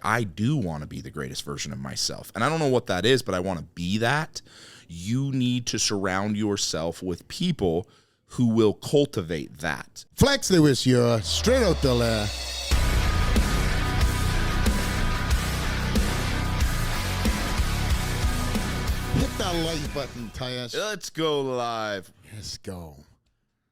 I do want to be the greatest version of myself. And I don't know what that is, but I want to be that. You need to surround yourself with people who will cultivate that. Flex Lewis here, Straight Outta The Lair. Hit that like button, Tyus. Let's go live. Let's go.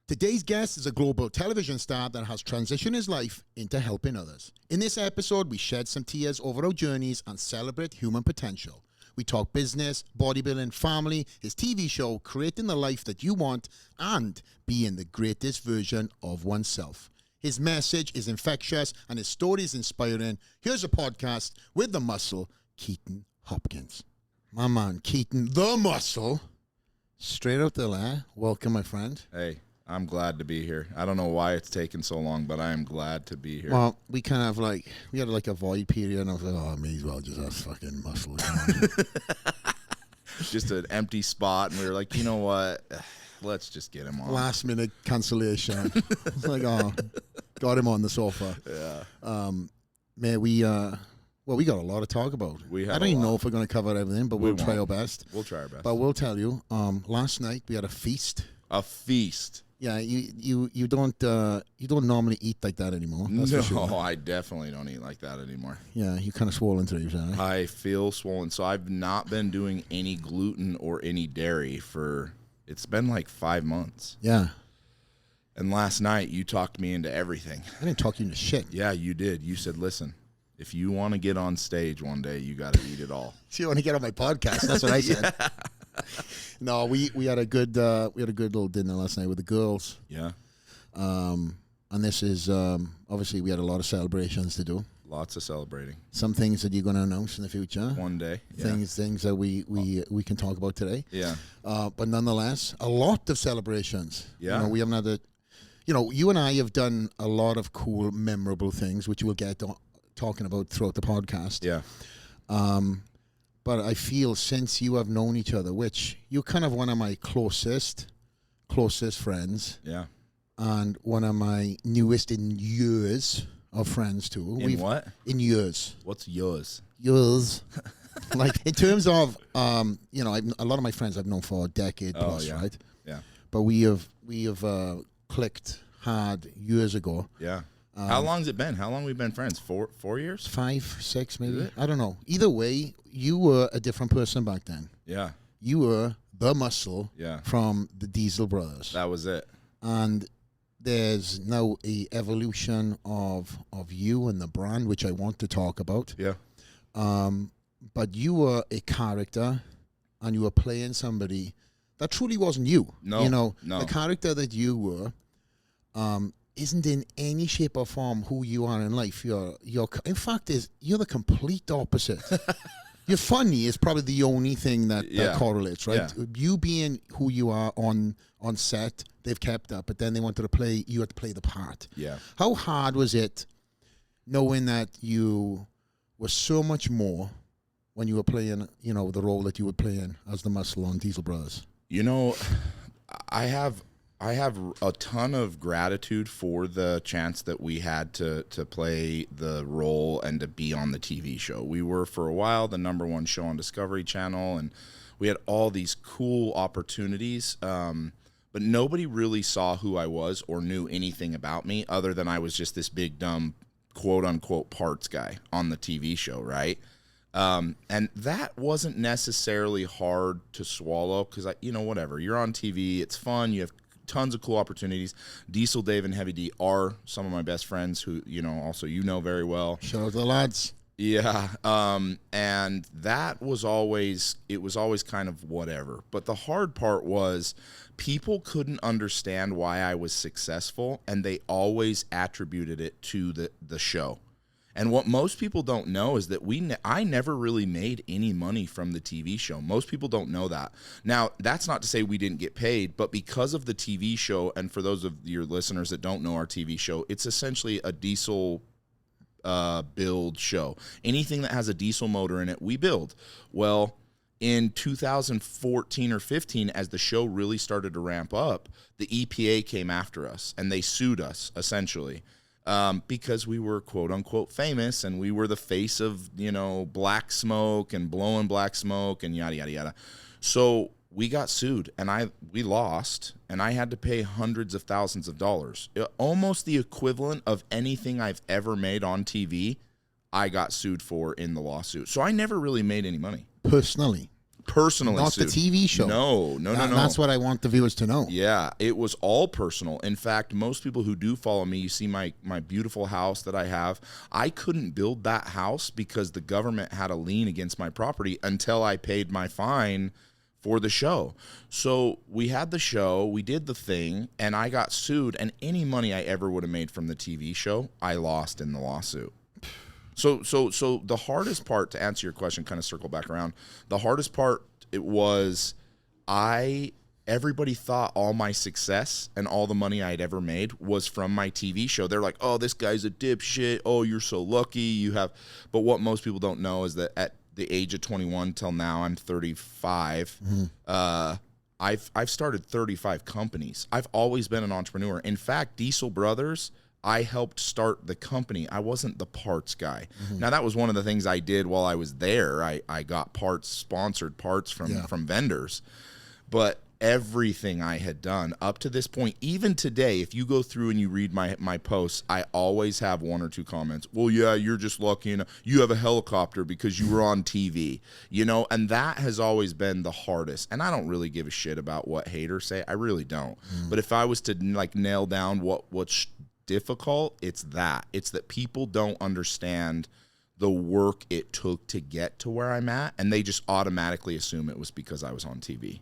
Today's guest is a global television star that has transitioned his life into helping others. In this episode, we shed some tears over our journeys and celebrate human potential. We talk business, bodybuilding, family, his TV show, creating the life that you want, and being the greatest version of oneself. His message is infectious and his story is inspiring. Here's a podcast with the muscle, Keaton Hoskins. My man, Keaton, the muscle, Straight Outta The Lair. Welcome, my friend. Hey, I'm glad to be here. I don't know why it's taken so long, but I am glad to be here. Well, we kind of we had a void period, and I was like, oh, I may as well just have fucking muscle. Just an empty spot, and we were like, you know what? Let's just get him on. Last minute cancellation. It's like, oh, got him on the sofa. Yeah. Man, we got a lot to talk about. I don't even know if we're going to cover everything, but we'll try our best. We'll try our best. But we'll tell you, last night we had a feast. A feast. Yeah, you don't normally eat like that anymore. That's No, for sure. I definitely don't eat like that anymore. Yeah, you kind of swollen today, right? I feel swollen, so I've not been doing any gluten or any dairy it's been like 5 months. Yeah. And last night you talked me into everything. I didn't talk you into shit. Yeah, you did. You said, listen, if you want to get on stage one day, you got to eat it all. So you want to get on my podcast? That's what I said. Yeah. No, we had a good little dinner last night with the girls. Yeah. And this is obviously we had a lot of celebrations to do. Lots of celebrating. Some things that you're going to announce in the future. One day. Yeah. Things that we can talk about today. Yeah. But nonetheless, a lot of celebrations. Yeah. We haven't had a. You and I have done a lot of cool, memorable things, which we'll get talking about throughout the podcast. Yeah. But I feel since you have known each other, which you're kind of one of my closest friends. Yeah. And one of my newest in years of friends too. What? In years. What's yours? Years. Like in terms of, a lot of my friends I've known for a decade plus, yeah. right? Yeah. But we have clicked hard years ago. Yeah. How long's it been? How long we been friends? 4 years? 5, 6 maybe. I don't know. Either way, you were a different person back then. Yeah. You were the muscle from the Diesel Brothers. That was it. And there's now a evolution of you and the brand, which I want to talk about. Yeah. But you were a character, and you were playing somebody that truly wasn't you. No. The character that you were isn't in any shape or form who you are in life. You're in fact, you're the complete opposite. You're funny is probably the only thing that correlates, right? Yeah. You being who you are on set, they've kept up, but then they wanted to play, you had to play the part. Yeah. How hard was it knowing that you were so much more when you were playing, the role that you were playing as the muscle on Diesel Brothers? I have a ton of gratitude for the chance that we had to play the role and to be on the TV show. We were, for a while, the #1 show on Discovery Channel, and we had all these cool opportunities, but nobody really saw who I was or knew anything about me other than I was just this big, dumb, quote-unquote parts guy on the TV show, right? And that wasn't necessarily hard to swallow because, whatever. You're on TV. It's fun. You have tons of cool opportunities. Diesel, Dave, and Heavy D are some of my best friends who, also very well. Shout out to the lads. Yeah. And that was always kind of whatever. But the hard part was people couldn't understand why I was successful, and they always attributed it to the show. And what most people don't know is that I never really made any money from the TV show. Most people don't know that. Now, that's not to say we didn't get paid, but because of the TV show, and for those of your listeners that don't know our TV show, it's essentially a diesel build show. Anything that has a diesel motor in it, we build. Well, in 2014 or 15, as the show really started to ramp up, the EPA came after us, and they sued us, essentially. because we were quote unquote famous and we were the face of, black smoke and blowing black smoke and yada, yada, yada. So we got sued and we lost, and I had to pay hundreds of thousands of dollars, almost the equivalent of anything I've ever made on TV. I got sued for in the lawsuit. So I never really made any money. Personally Not sued. The TV show. No. That's what I want the viewers to know. Yeah, it was all personal. In fact, most people who do follow me, you see my beautiful house that I have. I couldn't build that house because the government had a lien against my property until I paid my fine for the show. So we had the show, we did the thing, and I got sued, and any money I ever would have made from the TV show, I lost in the lawsuit. So the hardest part, to answer your question, kind of circle back around, the hardest part, it was everybody thought all my success and all the money I'd ever made was from my TV show. They're like, oh, this guy's a dipshit. Oh, you're so lucky you have. But what most people don't know is that at the age of 21 till now, I'm 35. I've started 35 companies. I've always been an entrepreneur. In fact, Diesel Brothers, I helped start the company. I wasn't the parts guy. Now, that was one of the things I did while I was there. I got sponsored parts from vendors. But everything I had done up to this point, even today, if you go through and you read my posts, I always have one or two comments. Well, yeah, you're just lucky enough. You have a helicopter because you were on TV, and that has always been the hardest. And I don't really give a shit about what haters say. I really don't. But if I was to nail down what's difficult, it's that people don't understand the work it took to get to where I'm at, and they just automatically assume it was because I was on TV.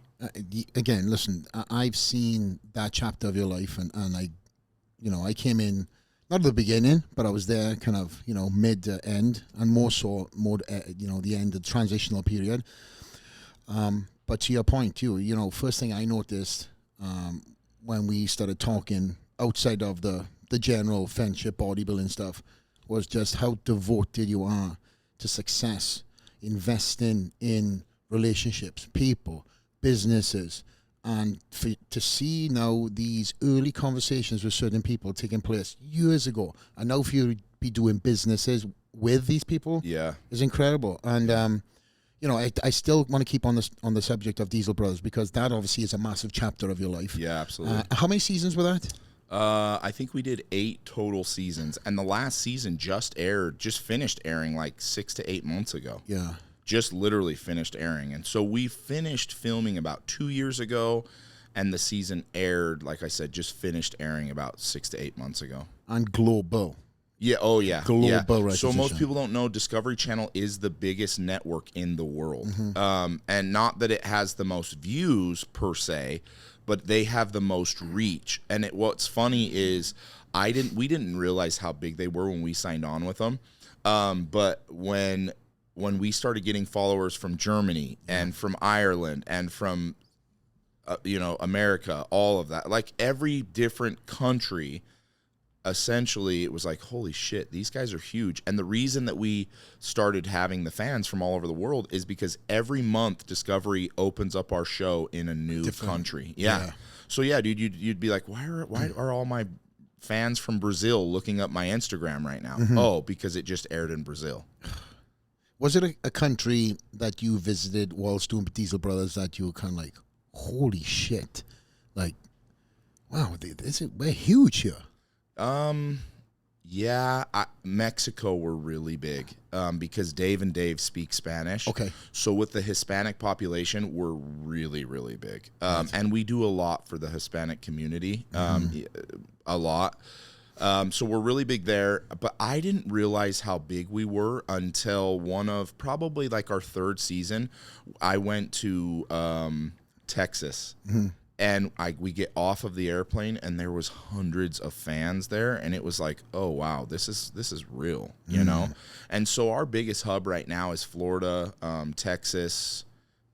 Again, listen, I've seen that chapter of your life, and I came in not at the beginning, but I was there kind of mid end, and more the end, the transitional period. But to your point too, first thing I noticed when we started talking outside of the general friendship bodybuilding stuff was just how devoted you are to success, investing in relationships, people, businesses, and to see now these early conversations with certain people taking place years ago, and now for you to be doing businesses with these people, is incredible. And I still want to keep on the subject of Diesel Brothers, because that obviously is a massive chapter of your life. Yeah, absolutely. How many seasons were that? I think we did 8 total seasons, and the last season just finished airing like 6 to 8 months ago. Yeah. Just literally finished airing. And so we finished filming about 2 years ago, and the season aired, like I said, just finished airing about 6 to 8 months ago. And global. Yeah, oh yeah. Global So recognition. most people don't know Discovery Channel is the biggest network in the world. And not that it has the most views per se, but they have the most reach. And what's funny is we didn't realize how big they were when we signed on with them. But when we started getting followers from Germany and from Ireland and from America, all of that, like every different country, essentially it was like, holy shit, these guys are huge. And the reason that we started having the fans from all over the world is because every month Discovery opens up our show in a new country. Yeah. So yeah, dude, you'd be like, why are all my fans from Brazil looking up my Instagram right now? Oh, because it just aired in Brazil. Was it a country that you visited whilst doing Diesel Brothers that you were kind of like, holy shit, like, wow, we're huge here? Yeah, Mexico were really big because Dave and Dave speak Spanish. Okay. So with the Hispanic population, we're really, really big. And we do a lot for the Hispanic community, a lot. So we're really big there. But I didn't realize how big we were until one of probably like our third season. I went to Texas. And we get off of the airplane, and there was hundreds of fans there, and it was like, oh wow, this is real, you know. And so our biggest hub right now is Florida, Texas,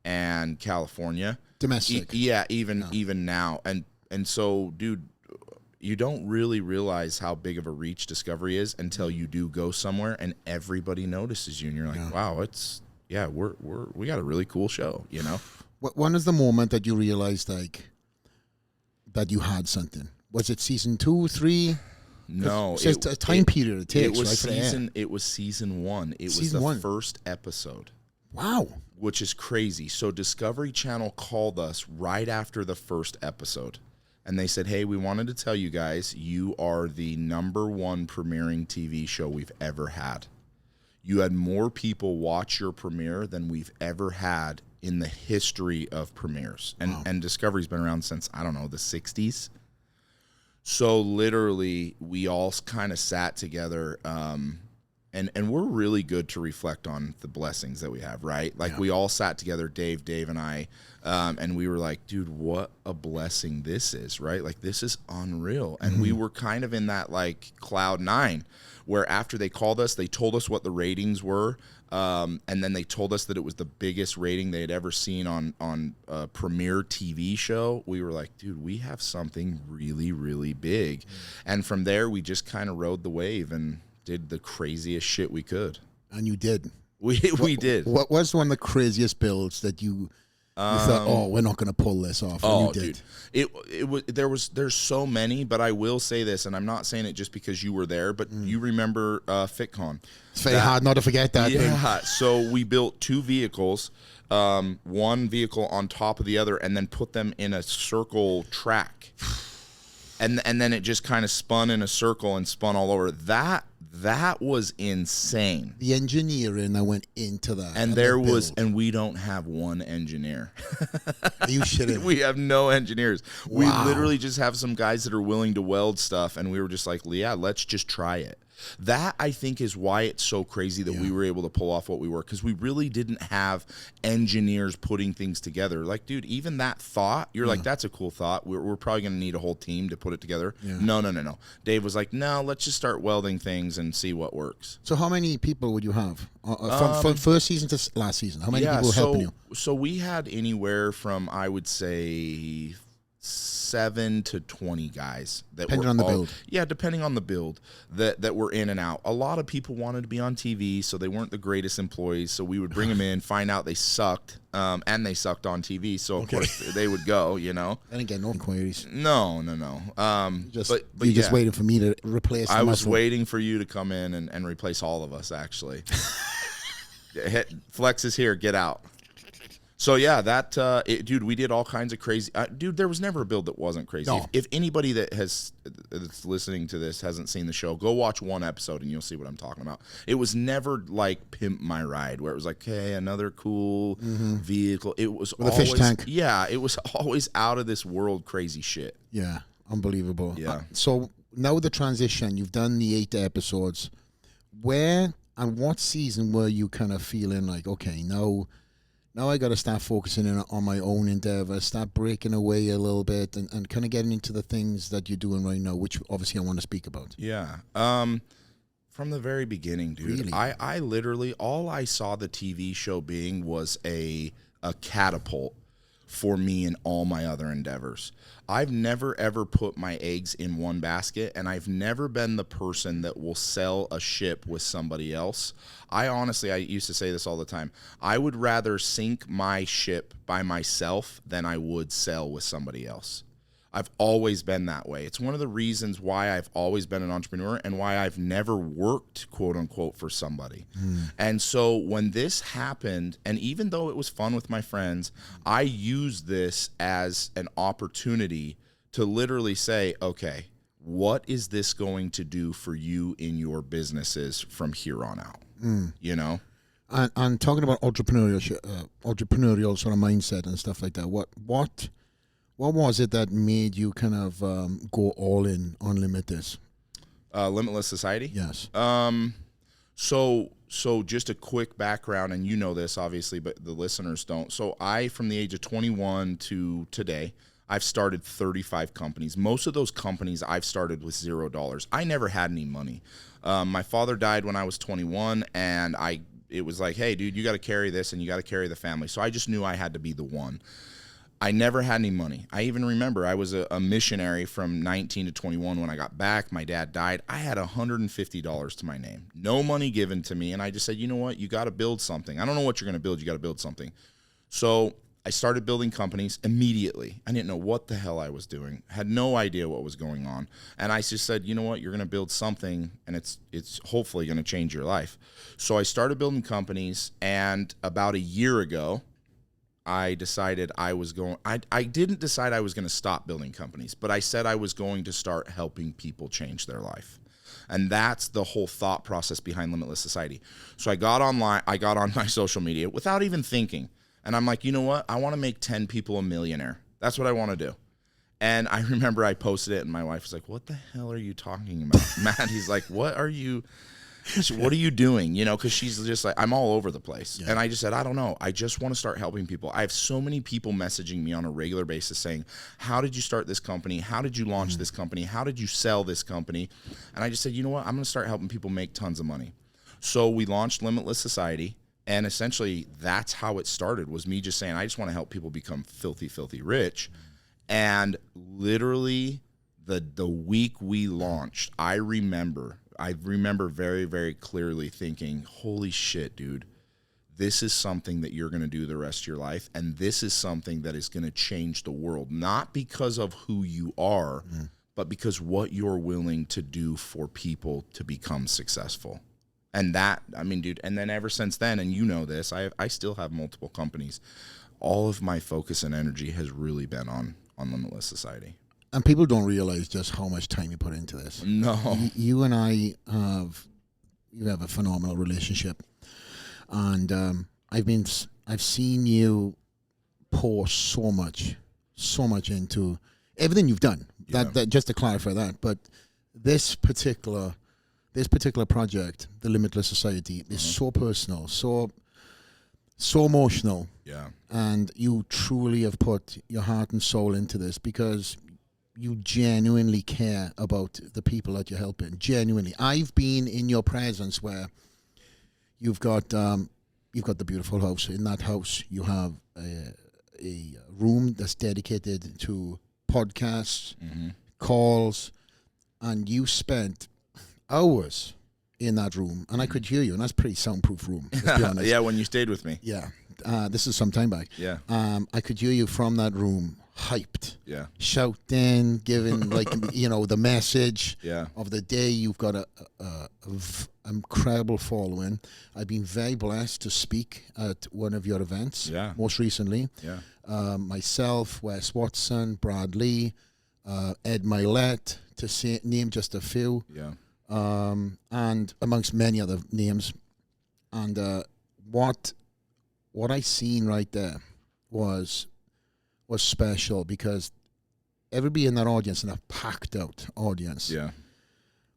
and California. Domestic, even now, and so, dude, you don't really realize how big of a reach Discovery is until you do go somewhere and everybody notices you, and you're like, wow, we got a really cool show, you know. When is the moment that you realized like that you had something? Was it season 2, 3? No, So it's a time period it takes, it was right, for the air. season. It was season 1. It was the first episode. Wow. Which is crazy. So Discovery Channel called us right after the first episode. And they said, hey, we wanted to tell you guys, you are the #1 premiering TV show we've ever had. You had more people watch your premiere than we've ever had in the history of premieres. And Discovery's been around since, I don't know, the 60s. So literally, we all kind of sat together, and we're really good to reflect on the blessings that we have, right? Like we all sat together, Dave and I, and we were like, dude, what a blessing this is, right? Like this is unreal. And we were kind of in that like cloud 9, where after they called us, they told us what the ratings were, and then they told us that it was the biggest rating they had ever seen on a premiere TV show. We were like, dude, we have something really, really big. And from there, we just kind of rode the wave and did the craziest shit we could. And you did. We did. What was one of the craziest builds that you thought, oh, we're not going to pull this off? And you did. Dude, there's so many, but I will say this, and I'm not saying it just because you were there, but you remember FitCon. It's very hard not to forget that. Yeah. So we built 2 vehicles, one vehicle on top of the other, and then put them in a circle track. And then it just kind of spun in a circle and spun all over. That was insane. The engineering that went into that. And we don't have one engineer. Are you shitting? We have no engineers. Wow. We literally just have some guys that are willing to weld stuff, and we were just like, yeah, let's just try it. That, I think, is why it's so crazy that we were able to pull off what we were, because we really didn't have engineers putting things together. Like, dude, even that thought, you're like, that's a cool thought. We're probably going to need a whole team to put it together. Yeah. No. Dave was like, no, let's just start welding things and see what works. So how many people would you have? From first season to last season? How many people were helping you? So we had anywhere from, I would say, 7 to 20 guys that depending on the build. Yeah, depending on the build that were in and out. A lot of people wanted to be on TV, so they weren't the greatest employees. So we would bring them in, find out they sucked, and they sucked on TV. So of course they would go. You know, I didn't get no inquiries. No. But you're just waiting for me to replace. I was waiting for you to come in and replace all of us. Actually, Flex is here. Get out. So yeah, dude, we did all kinds of crazy. Dude, there was never a build that wasn't crazy. No. If anybody that's listening to this hasn't seen the show, go watch one episode and you'll see what I'm talking about. It was never like Pimp My Ride, where it was like, hey, another cool vehicle. It was with always a fish tank. Yeah, it was always out of this world crazy shit. Yeah, unbelievable. Yeah. So now the transition, you've done the 8 episodes. Where and what season were you kind of feeling like, okay, now I got to start focusing on my own endeavor, start breaking away a little bit and kind of getting into the things that you're doing right now, which obviously I want to speak about. Yeah. From the very beginning, dude, really? I literally, all I saw the TV show being was a catapult for me in all my other endeavors. I've never, ever put my eggs in one basket, and I've never been the person that will sell a ship with somebody else. I used to say this all the time. I would rather sink my ship by myself than I would sell with somebody else. I've always been that way. It's one of the reasons why I've always been an entrepreneur and why I've never worked, quote unquote, for somebody. And so when this happened, and even though it was fun with my friends, I used this as an opportunity to literally say, okay, what is this going to do for you in your businesses from here on out? You know? And talking about entrepreneurial sort of mindset and stuff like that, what was it that made you kind of go all in on Limitless? Limitless Society? Yes. So just a quick background, and you know this obviously, but the listeners don't. So from the age of 21 to today, I've started 35 companies. Most of those companies I've started with $0. I never had any money. My father died when I was 21, and it was like, hey, dude, you got to carry this, and you got to carry the family. So I just knew I had to be the one. I never had any money. I even remember I was a missionary from 19 to 21 when I got back. My dad died. I had $150 to my name. No money given to me. And I just said, you know what? You got to build something. I don't know what you're going to build. You got to build something. So I started building companies immediately. I didn't know what the hell I was doing. Had no idea what was going on. And I just said, you know what, you're going to build something, and it's hopefully going to change your life. So I started building companies, and about a year ago, I decided I didn't decide I was going to stop building companies, but I said I was going to start helping people change their life. And that's the whole thought process behind Limitless Society. So I got online, I got on my social media without even thinking. And I'm like, you know what? I want to make 10 people a millionaire. That's what I want to do. And I remember I posted it, and my wife was like, what the hell are you talking about, Matt? He's like, what are you doing? You know, because she's just like, I'm all over the place. Yeah. And I just said, I don't know. I just want to start helping people. I have so many people messaging me on a regular basis saying, how did you start this company? How did you launch this company? How did you sell this company? And I just said, you know what? I'm going to start helping people make tons of money. So we launched Limitless Society. And essentially, that's how it started, was me just saying, I just want to help people become filthy, filthy rich. And literally, the week we launched, I remember very, very clearly thinking, holy shit, dude, this is something that you're going to do the rest of your life. And this is something that is going to change the world, not because of who you are, but because what you're willing to do for people to become successful. And that, I mean, dude, and then ever since then, and you know this, I still have multiple companies. All of my focus and energy has really been on Limitless Society. And people don't realize just how much time you put into this. No. You and I have a phenomenal relationship. And I've seen you pour so much into everything you've done. Yeah. That just to clarify that. But this particular project, the Limitless Society, is so personal, so emotional. Yeah. And you truly have put your heart and soul into this because you genuinely care about the people that you're helping. Genuinely. I've been in your presence where you've got the beautiful house. In that house, you have a room that's dedicated to podcasts, calls, and you spent hours in that room, and I could hear you, and that's a pretty soundproof room, let's be honest. Yeah, when you stayed with me. Yeah. This is some time back. Yeah. I could hear you from that room, hyped. Yeah. Shouting, giving, like, the message of the day. You've got a incredible following. I've been very blessed to speak at one of your events. Yeah. Most recently. Yeah. Myself, Wes Watson, Brad Lee, Ed Milet, to name just a few. Yeah. And amongst many other names. And what I seen right there was special, because everybody in that audience, in a packed out audience,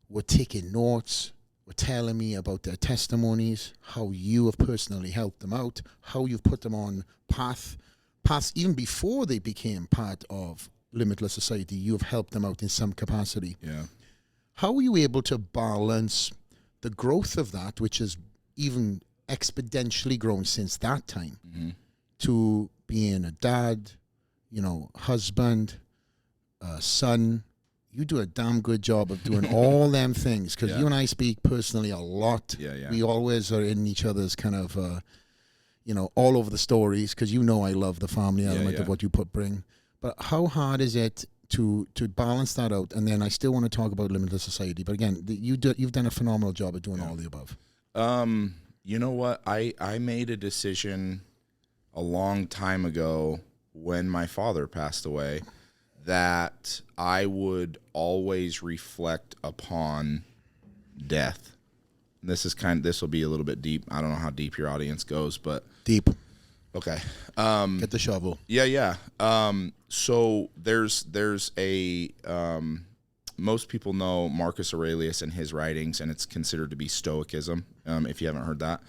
were taking notes, were telling me about their testimonies, how you have personally helped them out, how you've put them on paths even before they became part of Limitless Society. You have helped them out in some capacity. Yeah. How were you able to balance the growth of that, which has even exponentially grown since that time, to being a dad, husband, son? You do a damn good job of doing all them things, because you and I speak personally a lot. Yeah. We always are in each other's kind of, all over the stories, because I love the family element of what you bring. But how hard is it to balance that out? And then I still want to talk about Limitless Society. But again, you've done a phenomenal job of doing all the above. You know what? I made a decision a long time ago when my father passed away that I would always reflect upon death. And this will be a little bit deep. I don't know how deep your audience goes, but deep. Okay. Get the shovel. Yeah. So there's a most people know Marcus Aurelius and his writings, and it's considered to be Stoicism, if you haven't heard that.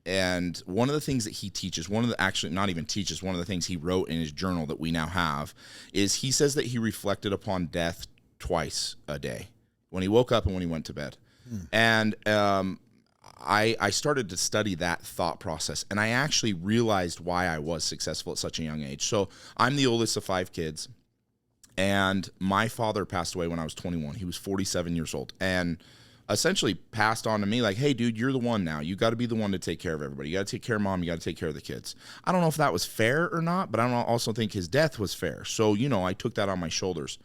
And one of the things that he teaches, one of the things he wrote in his journal that we now have, is he says that he reflected upon death twice a day, when he woke up and when he went to bed. And I started to study that thought process, and I actually realized why I was successful at such a young age. So I'm the oldest of 5 kids, and my father passed away when I was 21. He was 47 years old. And essentially passed on to me like, hey, dude, you're the one now. You got to be the one to take care of everybody. You got to take care of mom. You got to take care of the kids. I don't know if that was fair or not, but I don't also think his death was fair. So, I took that on my shoulders.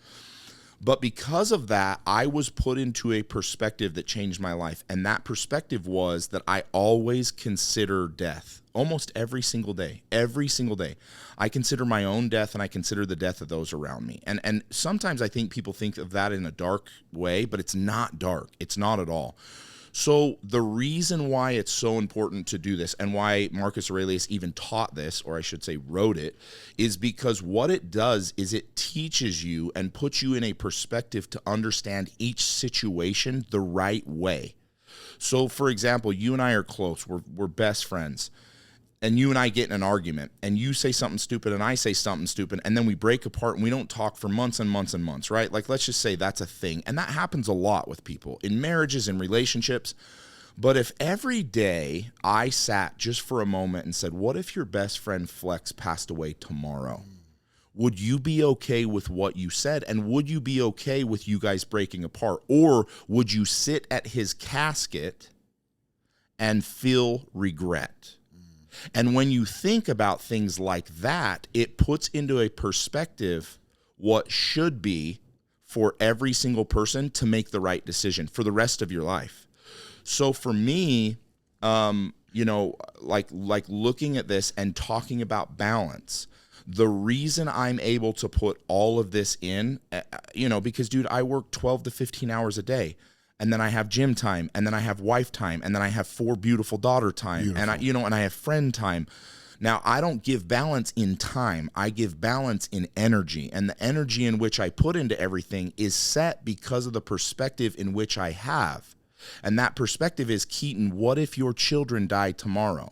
But because of that, I was put into a perspective that changed my life. And that perspective was that I always consider death almost every single day. Every single day. I consider my own death and I consider the death of those around me. And sometimes I think people think of that in a dark way, but it's not dark. It's not at all. So the reason why it's so important to do this and why Marcus Aurelius even taught this, or I should say wrote it, is because what it does is it teaches you and puts you in a perspective to understand each situation the right way. So, for example, you and I are close. We're best friends. And you and I get in an argument, and you say something stupid, and I say something stupid, and then we break apart, and we don't talk for months and months and months, right? Like, let's just say that's a thing. And that happens a lot with people, in marriages and relationships. But if every day I sat just for a moment and said, what if your best friend Flex passed away tomorrow? Would you be okay with what you said? And would you be okay with you guys breaking apart? Or would you sit at his casket and feel regret? And when you think about things like that, it puts into a perspective what should be for every single person to make the right decision for the rest of your life. So for me, like looking at this and talking about balance, the reason I'm able to put all of this in, because, dude, I work 12 to 15 hours a day. And then I have gym time, and then I have wife time, and then I have 4 beautiful daughter time, and I have friend time. Now, I don't give balance in time. I give balance in energy, and the energy in which I put into everything is set because of the perspective in which I have. And that perspective is, Keaton, what if your children die tomorrow?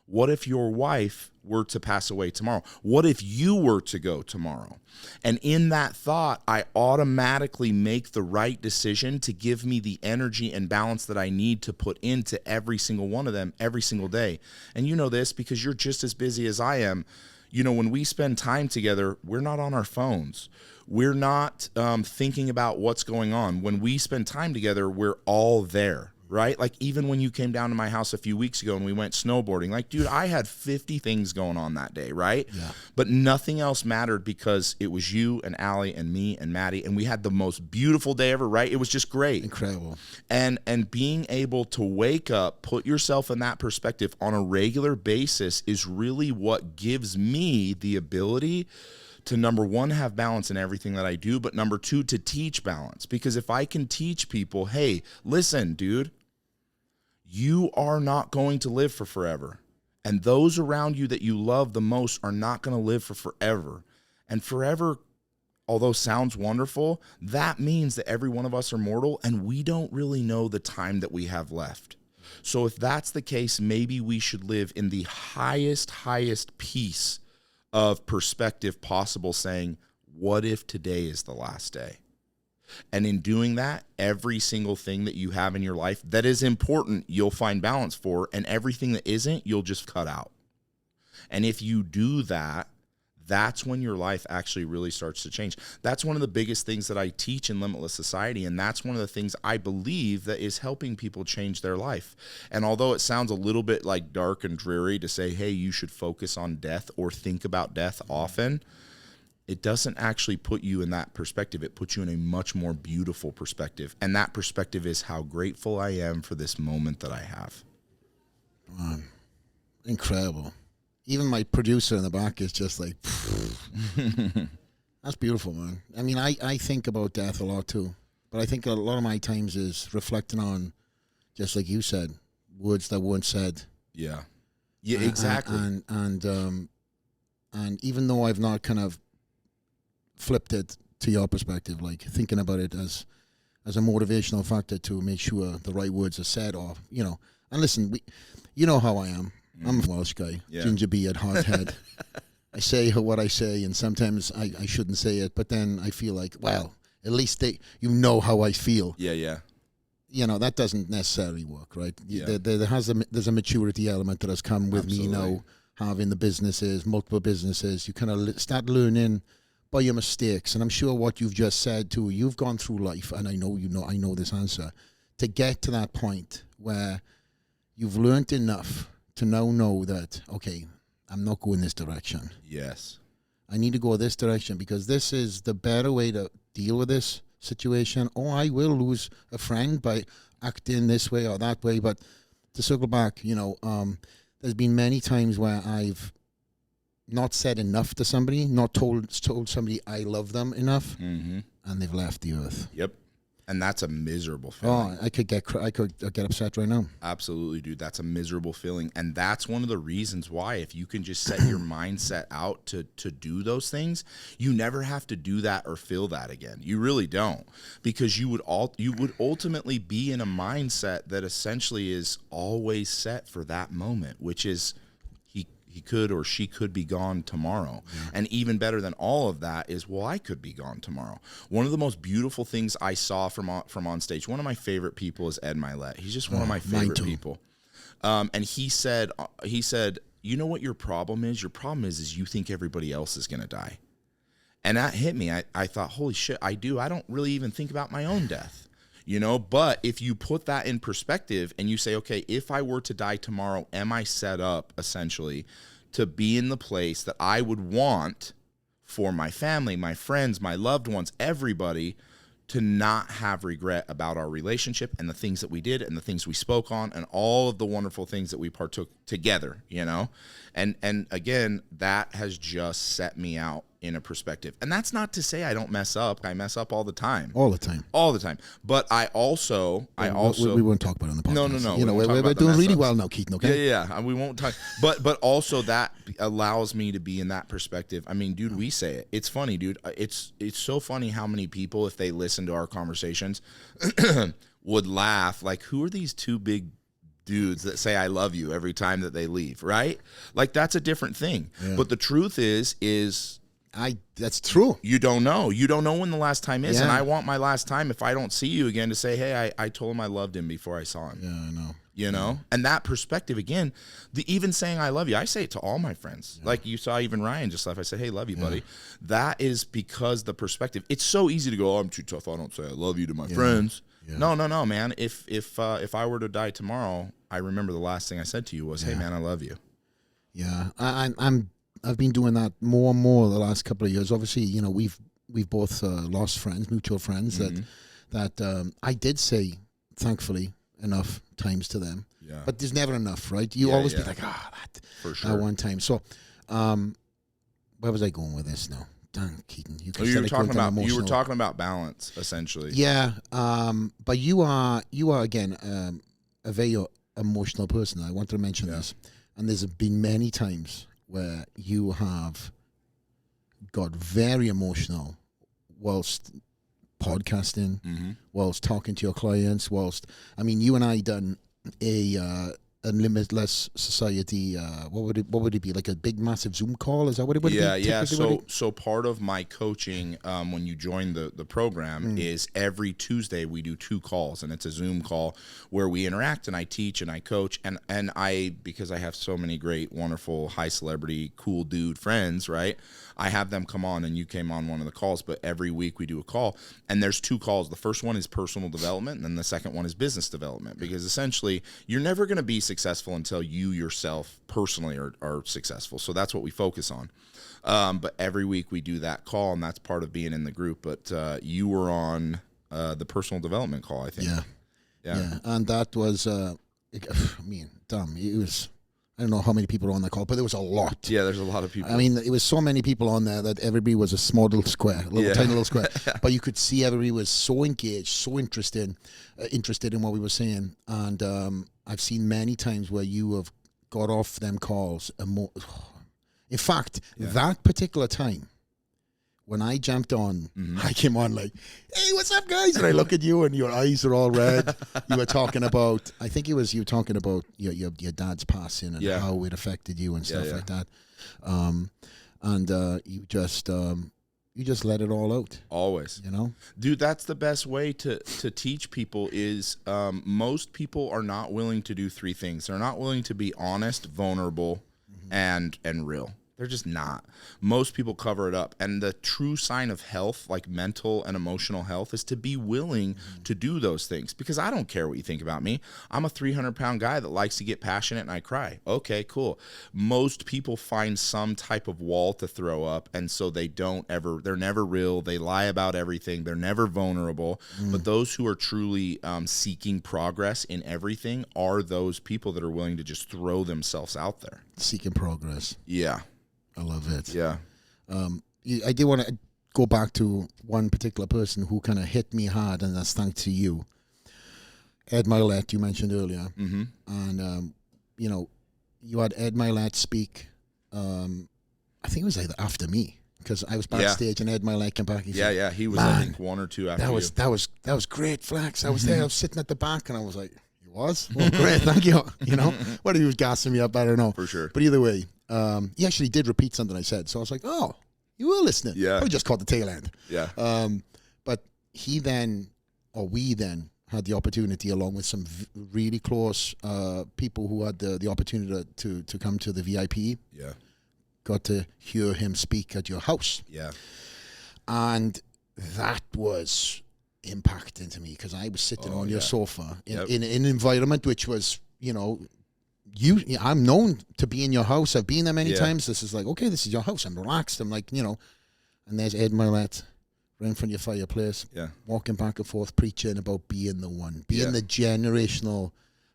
What if your wife were to pass away tomorrow? What if you were to go tomorrow? And in that thought, I automatically make the right decision to give me the energy and balance that I need to put into every single one of them every single day. And you know this because you're just as busy as I am. When we spend time together, we're not on our phones. We're not thinking about what's going on. When we spend time together, we're all there. Right? Like, even when you came down to my house a few weeks ago and we went snowboarding, like, dude, I had 50 things going on that day, right? Yeah. But nothing else mattered because it was you and Allie and me and Maddie, and we had the most beautiful day ever, right? It was just great. Incredible. And being able to wake up, put yourself in that perspective on a regular basis is really what gives me the ability to, number one, have balance in everything that I do, but number two, to teach balance. Because if I can teach people, hey, listen, dude, you are not going to live for forever. And those around you that you love the most are not going to live for forever. And forever, although sounds wonderful, that means that every one of us are mortal and we don't really know the time that we have left. So if that's the case, maybe we should live in the highest piece of perspective possible, saying, what if today is the last day? And in doing that, every single thing that you have in your life that is important, you'll find balance for, and everything that isn't, you'll just cut out. And if you do that, that's when your life actually really starts to change. That's one of the biggest things that I teach in Limitless Society, and that's one of the things I believe that is helping people change their life. And although it sounds a little bit like dark and dreary to say, hey, you should focus on death or think about death often, it doesn't actually put you in that perspective. It puts you in a much more beautiful perspective. And that perspective is how grateful I am for this moment that I have. Incredible. Even my producer in the back is just like, that's beautiful, man. I mean, I think about death a lot too. But I think a lot of my times is reflecting on, just like you said, words that weren't said. Yeah. Yeah, exactly. And even though I've not kind of flipped it to your perspective, like thinking about it as a motivational factor to make sure the right words are said, or and listen, you know how I am. I'm a Welsh guy, ginger beard, hard head. I say what I say, and sometimes I shouldn't say it, but then I feel like, well, at least you know how I feel. Yeah. That doesn't necessarily work, right? Yeah. There's a maturity element that has come with Absolutely. me now, having the businesses, multiple businesses. You kind of start learning by your mistakes, and I'm sure what you've just said too, you've gone through life, and I know I know this answer. to get to that point where you've learned enough to now know that, okay, I'm not going this direction. Yes. I need to go this direction because this is the better way to deal with this situation. Or I will lose a friend by acting this way or that way. But to circle back, there's been many times where I've not said enough to somebody, not told somebody I love them enough, and they've left the earth. Yep. And that's a miserable feeling. Oh, I could get upset right now. Absolutely, dude. That's a miserable feeling. And that's one of the reasons why, if you can just set your mindset out to do those things, you never have to do that or feel that again. You really don't. Because you would ultimately be in a mindset that essentially is always set for that moment, which is he could or she could be gone tomorrow. Yeah. And even better than all of that is, well, I could be gone tomorrow. One of the most beautiful things I saw from on stage, one of my favorite people is Ed Milet. He's just one of my favorite people. And he said, you know what your problem is? Your problem is you think everybody else is going to die. And that hit me. I thought, holy shit, I do. I don't really even think about my own death. But if you put that in perspective and you say, okay, if I were to die tomorrow, am I set up essentially to be in the place that I would want for my family, my friends, my loved ones, everybody, to not have regret about our relationship and the things that we did and the things we spoke on and all of the wonderful things that we partook together, And again, that has just set me out in a perspective. And that's not to say I don't mess up. I mess up all the time. All the time. All the time. But I also we won't talk about it on the podcast. No. We're doing really well now, Keaton, okay? Yeah. We won't talk. But also that allows me to be in that perspective. I mean, dude, we say it. It's funny, dude. It's so funny how many people, if they listen to our conversations, would laugh. Like, who are these two big dudes that say I love you every time that they leave, right? Like, that's a different thing. Yeah. But the truth is that's true. You don't know. You don't know when the last time is. Yeah. And I want my last time, if I don't see you again, to say, hey, I told him I loved him before I saw him. Yeah, I know. And that perspective, again, even saying I love you, I say it to all my friends. Yeah. Like you saw, even Ryan just left. I said, hey, love you, buddy. That is because the perspective. It's so easy to go, I'm too tough. I don't say I love you to my friends. Yeah. No, man. If I were to die tomorrow, I remember the last thing I said to you was, hey, man, I love you. Yeah, I've been doing that more and more the last couple of years. Obviously, we've both lost friends, mutual friends that I did say, thankfully, enough times to them. Yeah. But there's never enough, right? You always be like, that for sure. That one time. So, where was I going with this now? Dang, Keaton, you were talking about balance, essentially. Yeah, but you are again a very emotional person. I wanted to mention this, and there's been many times where you have got very emotional whilst podcasting, whilst talking to your clients, you and I done a Limitless Society, what would it be, like a big massive Zoom call? Is that what it would be? Yeah. So part of my coaching, when you join the program, is every Tuesday we do 2 calls, and it's a Zoom call where we interact, and I teach and I coach, and I, because I have so many great, wonderful, high celebrity, cool dude friends, right? I have them come on, and you came on one of the calls, but every week we do a call, and there's 2 calls. The first one is personal development, and then the second one is business development, because essentially you're never going to be successful until you yourself personally are successful. So that's what we focus on. But every week we do that call, and that's part of being in the group. But you were on the personal development call, I think. Yeah. And that was, it was, I don't know how many people were on that call, but there was a lot. Yeah, there's a lot of people. I mean, it was so many people on there that everybody was a small little square, tiny little square. But you could see everybody was so engaged, so interested in what we were saying. And I've seen many times where you have got off them calls. In fact, that particular time, when I jumped on, I came on like, hey, what's up, guys? And I look at you and your eyes are all red. You were talking about, I think you were talking about your dad's passing and how it affected you and stuff like that. You just let it all out. Always. Dude, that's the best way to teach people is most people are not willing to do 3 things. They're not willing to be honest, vulnerable, and real. They're just not. Most people cover it up. And the true sign of health, like mental and emotional health, is to be willing to do those things. Because I don't care what you think about me. I'm a 300-pound guy that likes to get passionate and I cry. Okay, cool. Most people find some type of wall to throw up, and so they're never real. They lie about everything. They're never vulnerable. But those who are truly seeking progress in everything are those people that are willing to just throw themselves out there. Seeking progress. Yeah. I love it. Yeah. I did want to go back to one particular person who kind of hit me hard, and that's thanks to you. Ed Milet, you mentioned earlier. Mm-hmm. And, you had Ed Milet speak, I think it was either after me, because I was backstage and Ed Milet came back. He said, he was, I think, one or two after you. That was great, Flex. I was there, I was sitting at the back, and I was like, you was? Well, great, thank you. Whether he was gassing me up, I don't know. For sure. But either way, he actually did repeat something I said. So I was like, oh, you were listening. Yeah. I just caught the tail end. Yeah. But we then had the opportunity, along with some really close people who had the opportunity to come to the VIP. Yeah. Got to hear him speak at your house. Yeah. And that was impacting to me, because I was sitting on your sofa in an environment which was, I'm known to be in your house. I've been there many times. This is like, okay, this is your house. I'm relaxed. I'm like, and there's Ed Milet right in front of your fireplace, walking back and forth, preaching about being the one, being the generational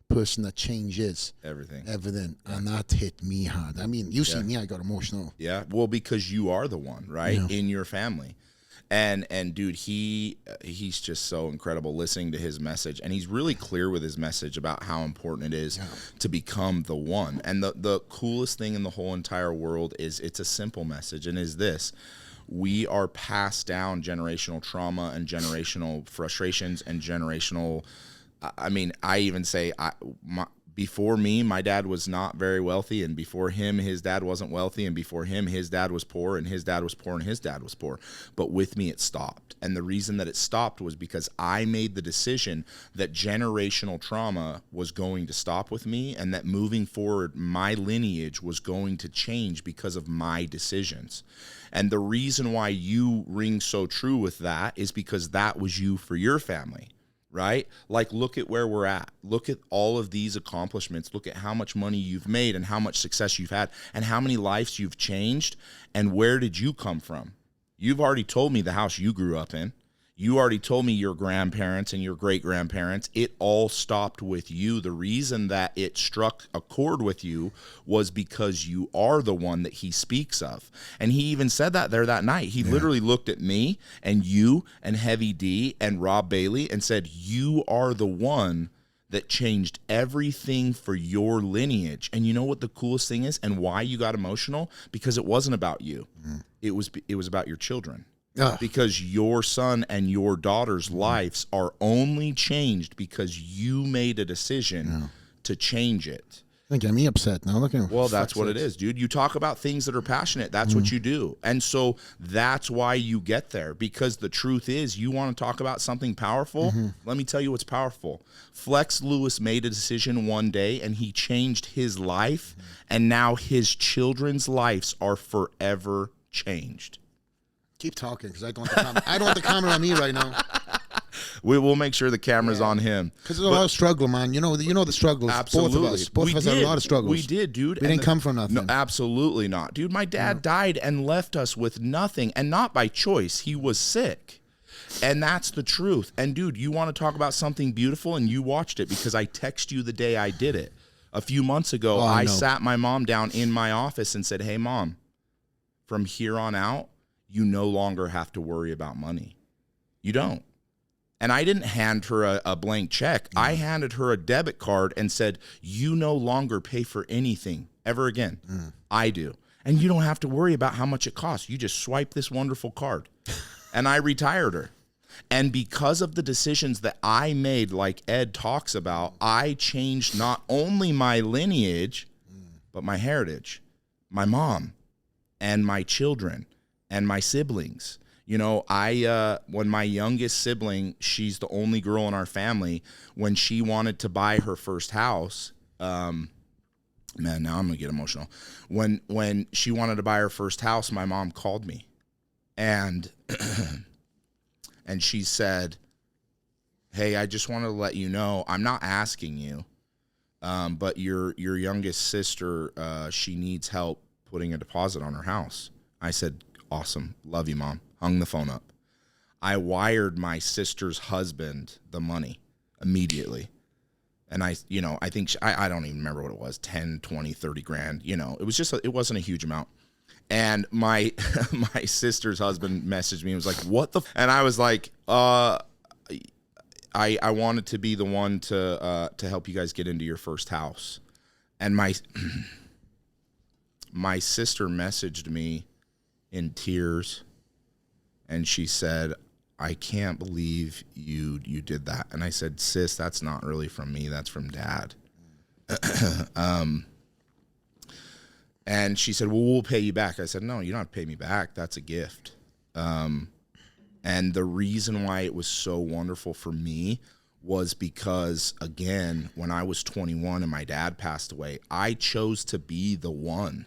person that changes everything. And that hit me hard. I mean, you see me, I got emotional. Yeah. Well, because you are the one, right? In your family. And dude, he's just so incredible listening to his message, and he's really clear with his message about how important it is to become the one. And the coolest thing in the whole entire world is it's a simple message, and is this: we are passed down generational trauma and generational frustrations and generational. I mean, I even say before me, my dad was not very wealthy, and before him, his dad wasn't wealthy, and before him, his dad was poor, and his dad was poor, and his dad was poor. But with me, it stopped. And the reason that it stopped was because I made the decision that generational trauma was going to stop with me, and that moving forward, my lineage was going to change because of my decisions. And the reason why you ring so true with that is because that was you for your family. Right? Like, look at where we're at. Look at all of these accomplishments. Look at how much money you've made and how much success you've had and how many lives you've changed. And where did you come from? You've already told me the house you grew up in. You already told me your grandparents and your great-grandparents. It all stopped with you. The reason that it struck a chord with you was because you are the one that he speaks of. And he even said that there that night. He literally looked at me and you and Heavy D and Rob Bailey and said, you are the one that changed everything for your lineage. And you know what the coolest thing is and why you got emotional? Because it wasn't about you. It was about your children. Because your son and your daughter's lives are only changed because you made a decision to change it. Don't get me upset now. Look at him. Well, that's what it is, dude. You talk about things that are passionate. That's what you do. And so that's why you get there, because the truth is, you want to talk about something powerful? Let me tell you what's powerful. Flex Lewis made a decision one day, and he changed his life, and now his children's lives are forever changed. Keep talking, because I don't want the camera on me right now. We will make sure the camera's on him. Because there's a lot of struggle, man. You know the struggles. Absolutely. Both of us had a lot of struggles. We did, dude. We didn't come from nothing. No, absolutely not. Dude, my dad died and left us with nothing, and not by choice. He was sick. And that's the truth. And, dude, you want to talk about something beautiful, and you watched it because I texted you the day I did it. A few months ago, I sat my mom down in my office and said, hey, Mom, from here on out, you no longer have to worry about money. You don't. And I didn't hand her a blank check. I handed her a debit card and said, you no longer pay for anything ever again. I do. And you don't have to worry about how much it costs. You just swipe this wonderful card. And I retired her. And because of the decisions that I made, like Ed talks about, I changed not only my lineage, but my heritage, my mom, and my children, and my siblings. You know, when my youngest sibling, she's the only girl in our family, when she wanted to buy her first house, Man, now I'm gonna get emotional. When she wanted to buy her first house, my mom called me, and and she said, "Hey, I just wanted to let you know, I'm not asking you, but your youngest sister, she needs help putting a deposit on her house." I said, "Awesome, love you, Mom." Hung the phone up. I wired my sister's husband the money immediately. And I think I don't even remember what it was, 10, 20, 30 grand. It was it wasn't a huge amount. And my my sister's husband messaged me and was like, "What the?" And I was like, I wanted to be the one to help you guys get into your first house." And my sister messaged me in tears, and she said, "I can't believe you did that." And I said, "Sis, that's not really from me. That's from Dad." And she said, "Well, we'll pay you back." I said, "No, you don't have to pay me back. That's a gift." And the reason why it was so wonderful for me was because, again, when I was 21 and my dad passed away, I chose to be the one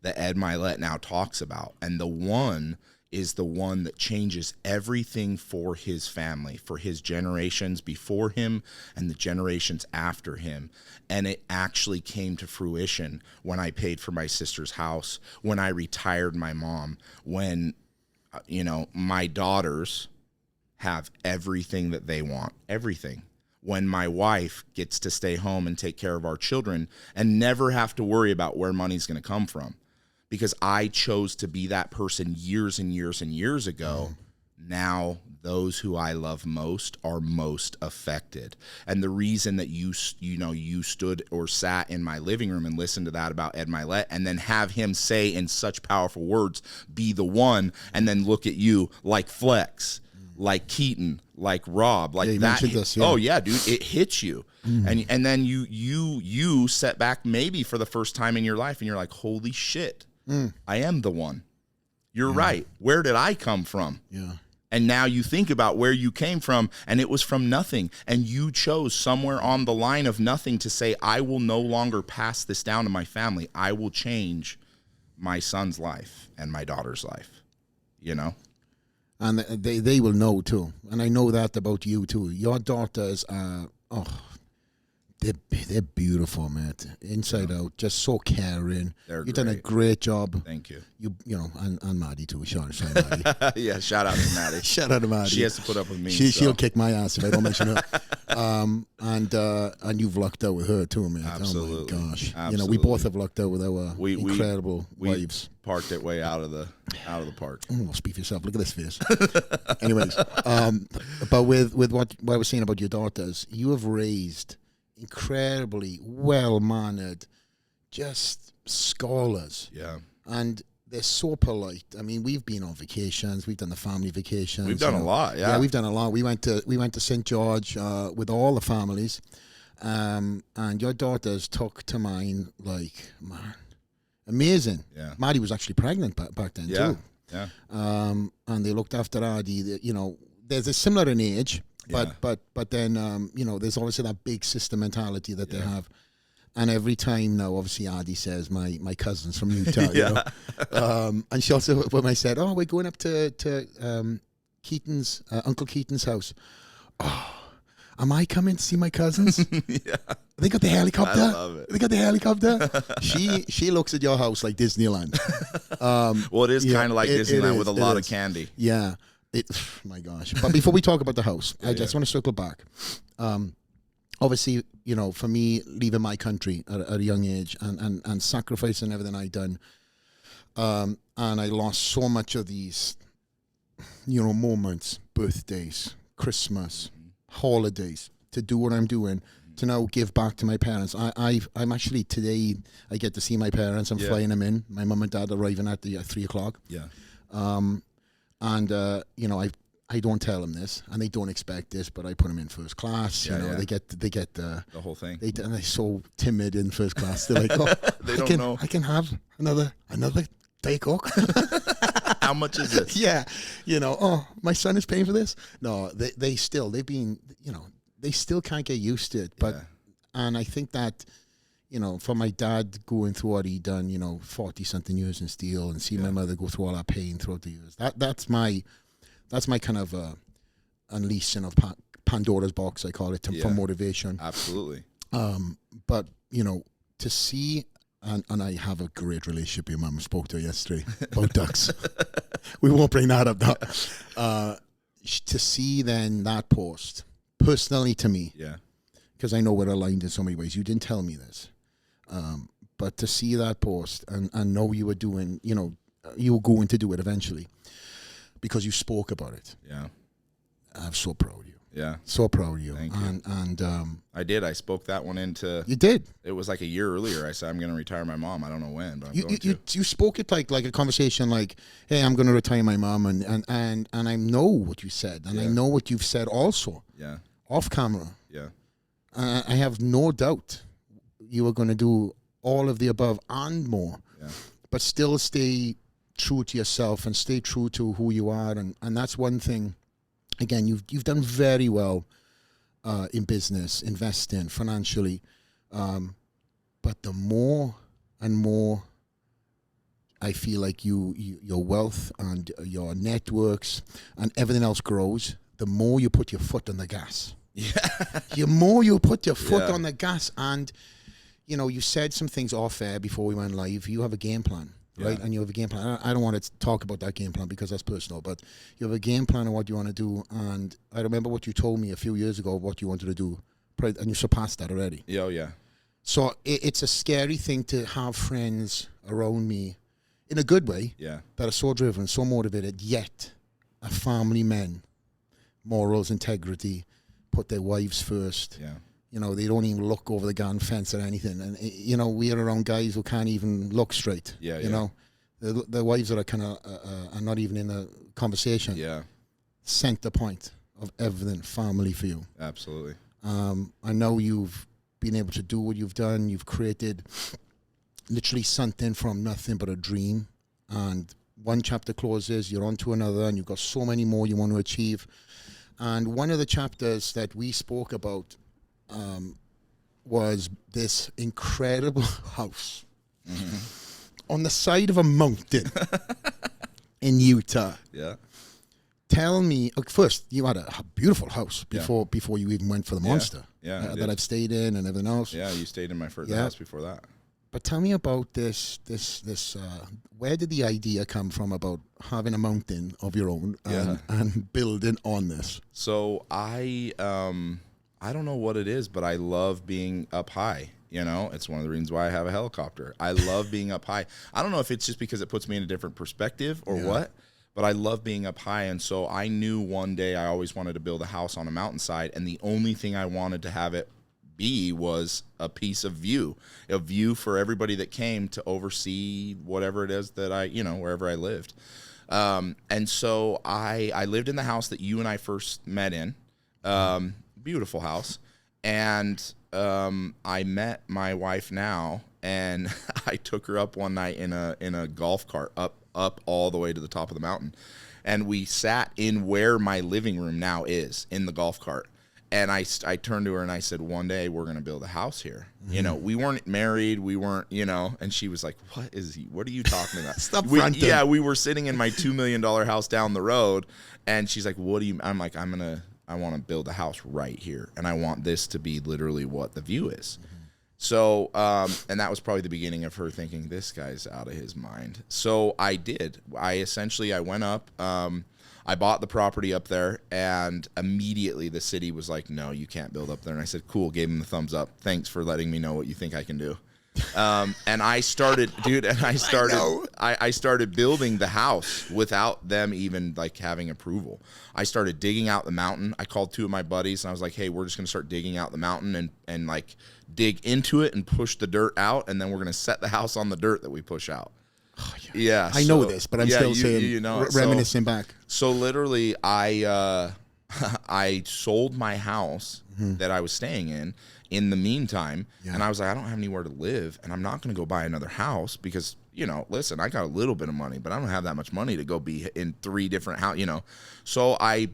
that Ed Milet now talks about. And the one is the one that changes everything for his family, for his generations before him and the generations after him. And it actually came to fruition when I paid for my sister's house, when I retired my mom, when, my daughters have everything that they want, everything. When my wife gets to stay home and take care of our children and never have to worry about where money's going to come from. Because I chose to be that person years and years and years ago. Now those who I love most are most affected. And the reason that you stood or sat in my living room and listened to that about Ed Milet, and then have him say in such powerful words, "Be the one," and then look at you like Flex, like Keaton, like Rob, like that. This, yeah. Oh yeah, dude, it hits you. And then you set back maybe for the first time in your life, and you're like, "Holy shit. I am the one. You're right. Where did I come from?" Yeah. And now you think about where you came from, and it was from nothing. And you chose somewhere on the line of nothing to say, "I will no longer pass this down to my family. I will change my son's life and my daughter's life." And they will know too. And I know that about you too. Your daughters are, they're beautiful, man. Inside out, just so caring. You've done a great job. Thank you. And Maddie too. Sorry, Maddie. Yeah, shout out to Maddie. Shout out to Maddie. She has to put up with me. She'll kick my ass if I don't mention her. And you've lucked out with her too, man. Absolutely. Oh my gosh. Absolutely. We both have lucked out with our incredible wives. Parked it way out of the park. Oh, speak for yourself. Look at this face. Anyways, but with what I was saying about your daughters, you have raised incredibly well-mannered, just scholars. Yeah. And they're so polite. I mean, we've been on vacations. We've done the family vacations. We've done a lot, yeah. Yeah, we've done a lot. We went to St. George with all the families. And your daughters took to mine like, man, amazing. Yeah. Maddie was actually pregnant back then too. Yeah. And they looked after Adi. There's a similar in age. But then there's obviously that big sister mentality that they have, and every time now, obviously, Adi says my cousin's from Utah, and she also when I said, "Oh, we're going up to Keaton's Uncle Keaton's house," "Oh, am I coming to see my cousins?" Yeah, they got the helicopter. I love it. They got the helicopter. She looks at your house like Disneyland. Well, it is kind of like Disneyland with a lot of candy. Yeah. My gosh. But before we talk about the house, I just want to circle back. Obviously, for me, leaving my country at a young age and sacrificing everything I'd done, and I lost so much of these, moments, birthdays, Christmas, holidays, to do what I'm doing, to now give back to my parents. I'm actually, today, I get to see my parents. I'm flying them in. My mum and dad arriving at 3 o'clock. Yeah. And I don't tell them this, and they don't expect this, but I put them in first class. They get the whole thing. They're so timid in first class. They're like, "Oh, they don't know. I can have another Diet Coke." How much is this? Yeah, oh, my son is paying for this. No, they still can't get used to it. But and I think that you know, for my dad going through what he done, you know, 40-something years in steel, and see my mother go through all that pain throughout the years. That's my kind of unleashing of Pandora's box, I call it, for motivation. Absolutely. But, you know, to see, and I have a great relationship with your mum. I spoke to her yesterday about ducks. We won't bring that up, though. To see then that post, personally to me, because I know we're aligned in so many ways. You didn't tell me this. But to see that post and know you were doing, you know, you were going to do it eventually because you spoke about it. Yeah. I'm so proud of you. Yeah. So proud of you. Thank you. And I did. I spoke that one into. You did. It was like a year earlier. I said, I'm going to retire my mom. I don't know when, but I'm going to. You spoke it like a conversation like, hey, I'm going to retire my mom. And I know what you said. And I know what you've said also. Yeah. Off camera. Yeah. I have no doubt you are going to do all of the above and more. Yeah. But still stay true to yourself and stay true to who you are. And that's one thing. Again, you've done very well in business, investing, financially. But the more and more I feel like your wealth and your networks and everything else grows, the more you put your foot on the gas. Yeah. The more you put your foot on the gas. And, you know, you said some things off air before we went live. You have a game plan. Right, and you have a game plan. I don't want to talk about that game plan because that's personal, but you have a game plan of what you want to do. And I remember what you told me a few years ago, what you wanted to do, and you surpassed that already. Yeah, oh, yeah. So it's a scary thing to have friends around me, in a good way, that are so driven, so motivated, yet are family men, morals, integrity, put their wives first. Yeah. You know, they don't even look over the garden fence or anything. And, you know, we are around guys who can't even look straight. Yeah, you know, the wives that are kind of are not even in the conversation. Yeah. Center point of everything, family for you. Absolutely. I know you've been able to do what you've done. You've created literally something from nothing but a dream. And one chapter closes, you're on to another, and you've got so many more you want to achieve. And one of the chapters that we spoke about was this incredible house on the side of a mountain in Utah. Yeah. Tell me, first, you had a beautiful house before you even went for the monster. That I've stayed in and everything else. Yeah, you stayed in my first house before that. But tell me about this. Where did the idea come from about having a mountain of your own and building on this? So I don't know what it is, but I love being up high. You know, it's one of the reasons why I have a helicopter. I love being up high. I don't know if it's just because it puts me in a different perspective or what, but I love being up high. And so I knew one day I always wanted to build a house on a mountainside, and the only thing I wanted to have it be was a piece of view, a view for everybody that came to oversee whatever it is that wherever I lived. And so I lived in the house that you and I first met in. Beautiful house. And I met my wife now, and I took her up one night in a golf cart up all the way to the top of the mountain. And we sat in where my living room now is, in the golf cart. And I turned to her and I said, one day we're going to build a house here. Mm-hmm. You know, we weren't married. We weren't, you know, and she was like, what are you talking about? Stop fronting. Yeah, we were sitting in my $2 million house down the road. And she's like, I'm like, I want to build a house right here. And I want this to be literally what the view is. Mm-hmm. So, and that was probably the beginning of her thinking, this guy's out of his mind. So I did. I went up, I bought the property up there, and immediately the city was like, no, you can't build up there. And I said, cool, gave him the thumbs up. Thanks for letting me know what you think I can do. And I started, I started building the house without them even like having approval. I started digging out the mountain. I called two of my buddies and I was like, hey, we're just going to start digging out the mountain and like dig into it and push the dirt out. And then we're going to set the house on the dirt that we push out. Oh, yeah. I know this, but I'm still saying, reminiscing back. So literally I sold my house that I was staying in the meantime. Yeah. And I was like, I don't have anywhere to live, and I'm not going to go buy another house because, you know, listen, I got a little bit of money, but I don't have that much money to go be in 3 different houses, you know. So I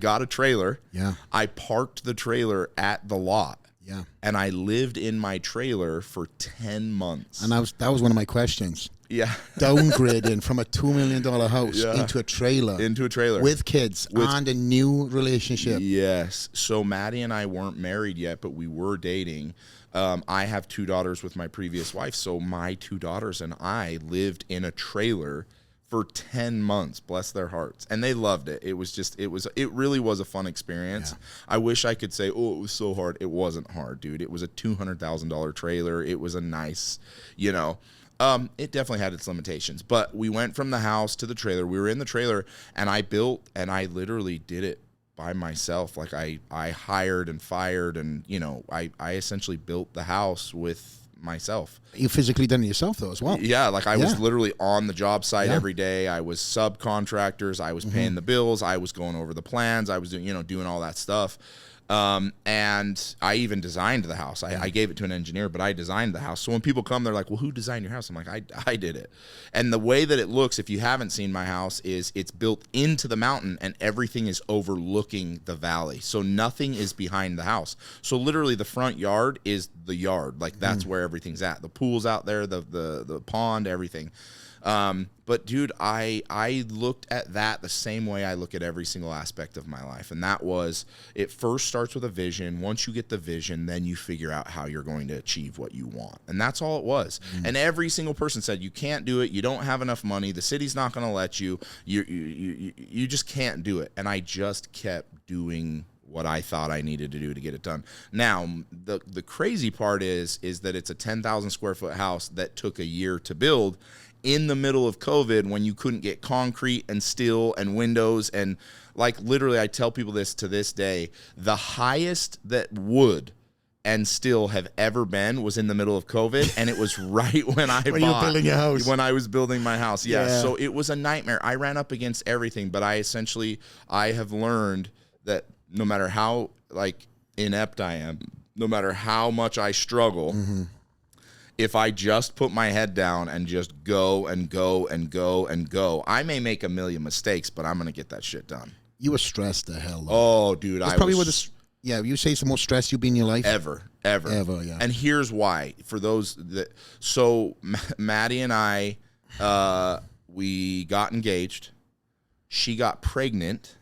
got a trailer. Yeah. I parked the trailer at the lot. Yeah. And I lived in my trailer for 10 months. And that was one of my questions. Yeah. Downgrading from a $2 million house into a trailer. Into a trailer. With kids and a new relationship. Yes. So Maddie and I weren't married yet, but we were dating. I have 2 daughters with my previous wife. So my 2 daughters and I lived in a trailer for 10 months, bless their hearts. And they loved it. It really was a fun experience. Yeah. I wish I could say, oh, it was so hard. It wasn't hard, dude. It was a $200,000 trailer. It was a nice, it definitely had its limitations. But we went from the house to the trailer. We were in the trailer, and I built, and I literally did it by myself. Like I hired and fired, and, I essentially built the house with myself. You physically done it yourself though as well. Yeah, like I was literally on the job site every day. I was subcontractors. I was paying the bills. I was going over the plans. I was doing all that stuff. And I even designed the house. I gave it to an engineer, but I designed the house. So when people come, they're like, well, who designed your house? I'm like, I did it. And the way that it looks, if you haven't seen my house, is it's built into the mountain and everything is overlooking the valley. So nothing is behind the house. So literally the front yard is the yard. Like that's where everything's at. The pool's out there, the pond, everything. But dude, I looked at that the same way I look at every single aspect of my life. And that was, it first starts with a vision. Once you get the vision, then you figure out how you're going to achieve what you want. And that's all it was. And every single person said, you can't do it. You don't have enough money. The city's not going to let you. You just can't do it. And I just kept doing what I thought I needed to do to get it done. Now, the crazy part is that it's a 10,000 square foot house that took a year to build, in the middle of COVID, when you couldn't get concrete and steel and windows. And like literally, I tell people this to this day, the highest that wood and steel have ever been was in the middle of COVID. And it was right when you were building your house. When I was building my house. Yeah. So it was a nightmare. I ran up against everything, but I have learned that no matter how inept I am, no matter how much I struggle, if I just put my head down and just go and go and go and go, I may make a million mistakes, but I'm going to get that shit done. You were stressed the hell. Oh, dude. That's probably you say it's the most stress you've been in your life? Ever, yeah. And here's why. For those so Maddie and I, we got engaged. She got pregnant.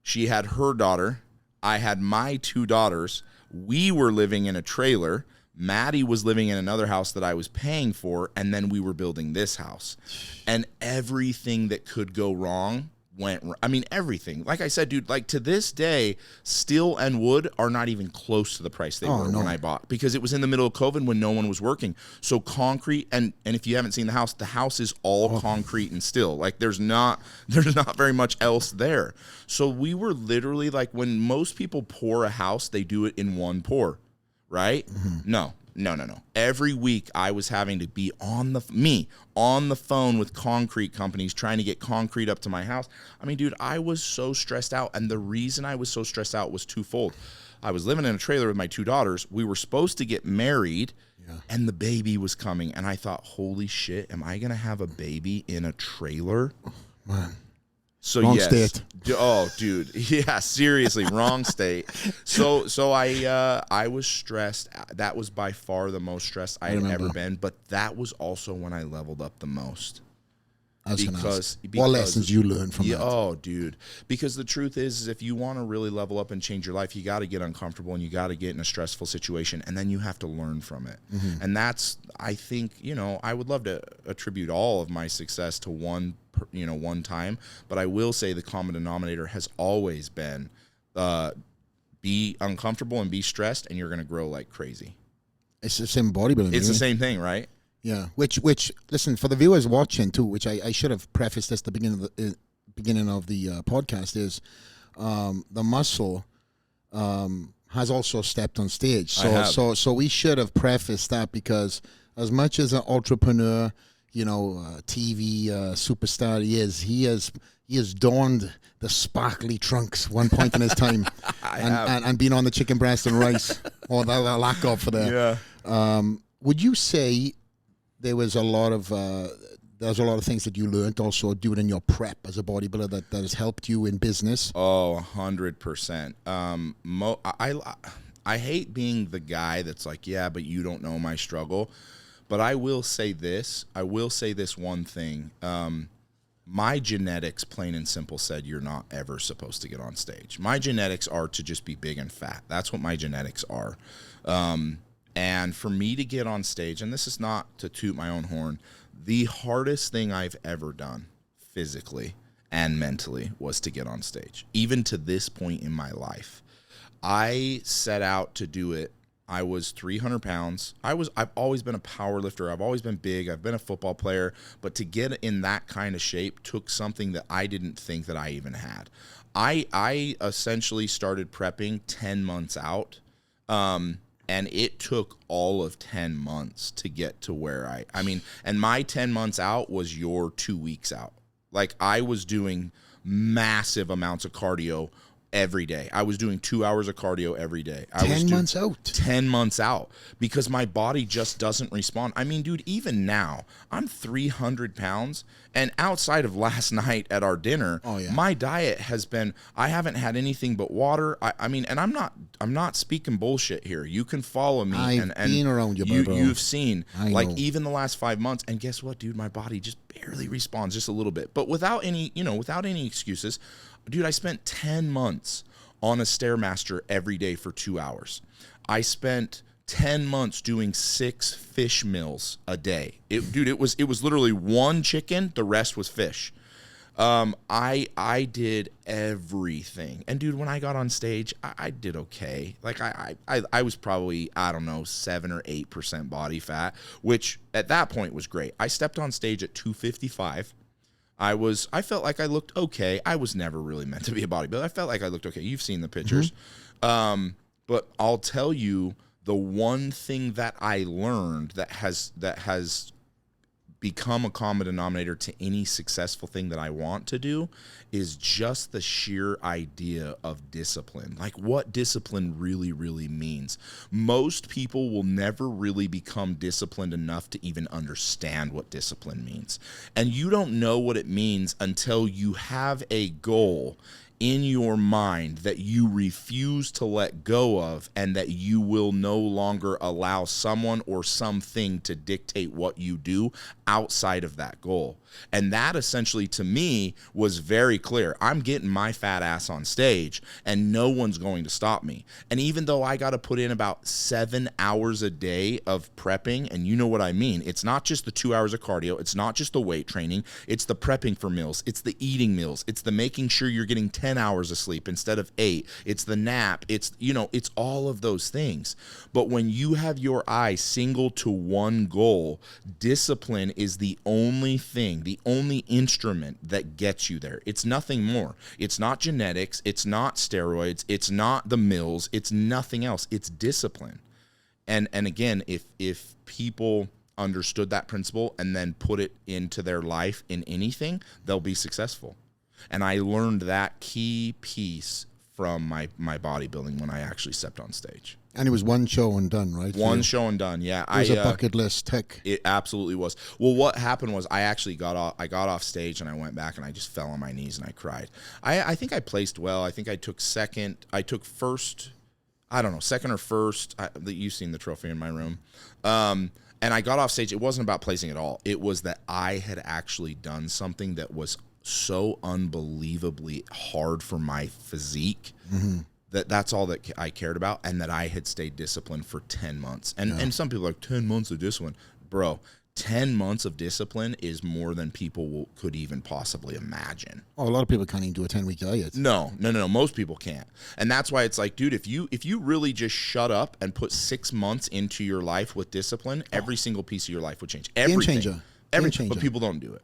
She had her daughter. I had my 2 daughters. We were living in a trailer. Maddie was living in another house that I was paying for, and then we were building this house. And everything that could go wrong went wrong. I mean, everything. Like I said, dude, like to this day, steel and wood are not even close to the price they were when I bought, because it was in the middle of COVID when no one was working. So concrete, and if you haven't seen the house is all concrete and steel. Like there's not very much else there. So we were literally like, when most people pour a house, they do it in one pour. Right? No. Every week I was having to be on the phone with concrete companies trying to get concrete up to my house. I mean, dude, I was so stressed out. And the reason I was so stressed out was twofold. I was living in a trailer with my 2 daughters. We were supposed to get married, and the baby was coming. And I thought, holy shit, am I going to have a baby in a trailer? Man. So wrong state. Oh, dude. Yeah, seriously, wrong state. So I was stressed. That was by far the most stressed I had ever been. But that was also when I leveled up the most. Because what lessons you learned from that? Oh, dude. Because the truth is if you want to really level up and change your life, you got to get uncomfortable and you got to get in a stressful situation, and then you have to learn from it. And that's, I think, I would love to attribute all of my success to one time, but I will say the common denominator has always been be uncomfortable and be stressed, and you're going to grow like crazy. It's the same bodybuilding. It's the same thing, right? Yeah, which listen, for the viewers watching too, which I should have prefaced this at the beginning of the podcast, is the muscle has also stepped on stage. So we should have prefaced that, because as much as an entrepreneur, TV superstar he has donned the sparkly trunks one point in his time, and been on the chicken breast and rice, or the lack of for that. Yeah. Would you say there was a lot of things that you learned also doing in your prep as a bodybuilder that has helped you in business? Oh, 100%. I hate being the guy that's like, yeah, but you don't know my struggle. But I will say this. I will say this one thing. My genetics, plain and simple, said you're not ever supposed to get on stage. My genetics are to just be big and fat. That's what my genetics are. And for me to get on stage, and this is not to toot my own horn, the hardest thing I've ever done physically and mentally was to get on stage. Even to this point in my life, I set out to do it. I was 300 pounds. I've always been a power lifter. I've always been big. I've been a football player. But to get in that kind of shape took something that I didn't think that I even had. I essentially started prepping 10 months out. And it took all of 10 months to get to where I mean, and my 10 months out was your 2 weeks out. Like, I was doing massive amounts of cardio every day. I was doing 2 hours of cardio every day. 10 months out. 10 months out because my body just doesn't respond. I mean, dude, even now, I'm 300 pounds, and outside of last night at our dinner, my diet has been, I haven't had anything but water. I mean, and I'm not speaking bullshit here. You can follow me. I've been around you, bro. You've seen, I know. even the last 5 months, and guess what, dude? My body just barely responds, just a little bit. But without any excuses, dude, I spent 10 months on a Stairmaster every day for 2 hours. I spent 10 months doing 6 fish meals a day. It was literally one chicken, the rest was fish. I did everything. And dude, when I got on stage, I did okay. Like I was probably, I don't know, 7 or 8% body fat, which at that point was great. I stepped on stage at 255. I felt like I looked okay. I was never really meant to be a bodybuilder. I felt like I looked okay. You've seen the pictures. But I'll tell you, the one thing that I learned that has become a common denominator to any successful thing that I want to do is just the sheer idea of discipline. Like, what discipline really, really means. Most people will never really become disciplined enough to even understand what discipline means. And you don't know what it means until you have a goal in your mind that you refuse to let go of, and that you will no longer allow someone or something to dictate what you do outside of that goal. And that essentially, to me, was very clear. I'm getting my fat ass on stage, and no one's going to stop me. And even though I got to put in about 7 hours a day of prepping, and you know what I mean, it's not just the 2 hours of cardio, it's not just the weight training, it's the prepping for meals, it's the eating meals, it's the making sure you're getting 10 hours of sleep instead of 8, it's the nap, it's all of those things. But when you have your eye single to one goal, discipline is the only thing, the only instrument that gets you there. It's nothing more. It's not genetics, it's not steroids, it's not the mills, it's nothing else. It's discipline. And again, if people understood that principle and then put it into their life in anything, they'll be successful. And I learned that key piece from my bodybuilding when I actually stepped on stage. And it was one show and done, right? One show and done, yeah. It was a bucket list tick. It absolutely was. Well, what happened was I actually got off stage, and I went back and I just fell on my knees and I cried. I think I placed well. I think I took second. I took first. I don't know, second or first. You've seen the trophy in my room. And I got off stage. It wasn't about placing at all. It was that I had actually done something that was so unbelievably hard for my physique. That's all that I cared about, and that I had stayed disciplined for 10 months. And some people are like, 10 months of discipline. Bro, 10 months of discipline is more than people could even possibly imagine. Oh, a lot of people can't even do a 10-week diet. No. Most people can't. And that's why it's like, dude, if you really just shut up and put 6 months into your life with discipline, every single piece of your life would change. Everything. Game changer. Everything. But people don't do it.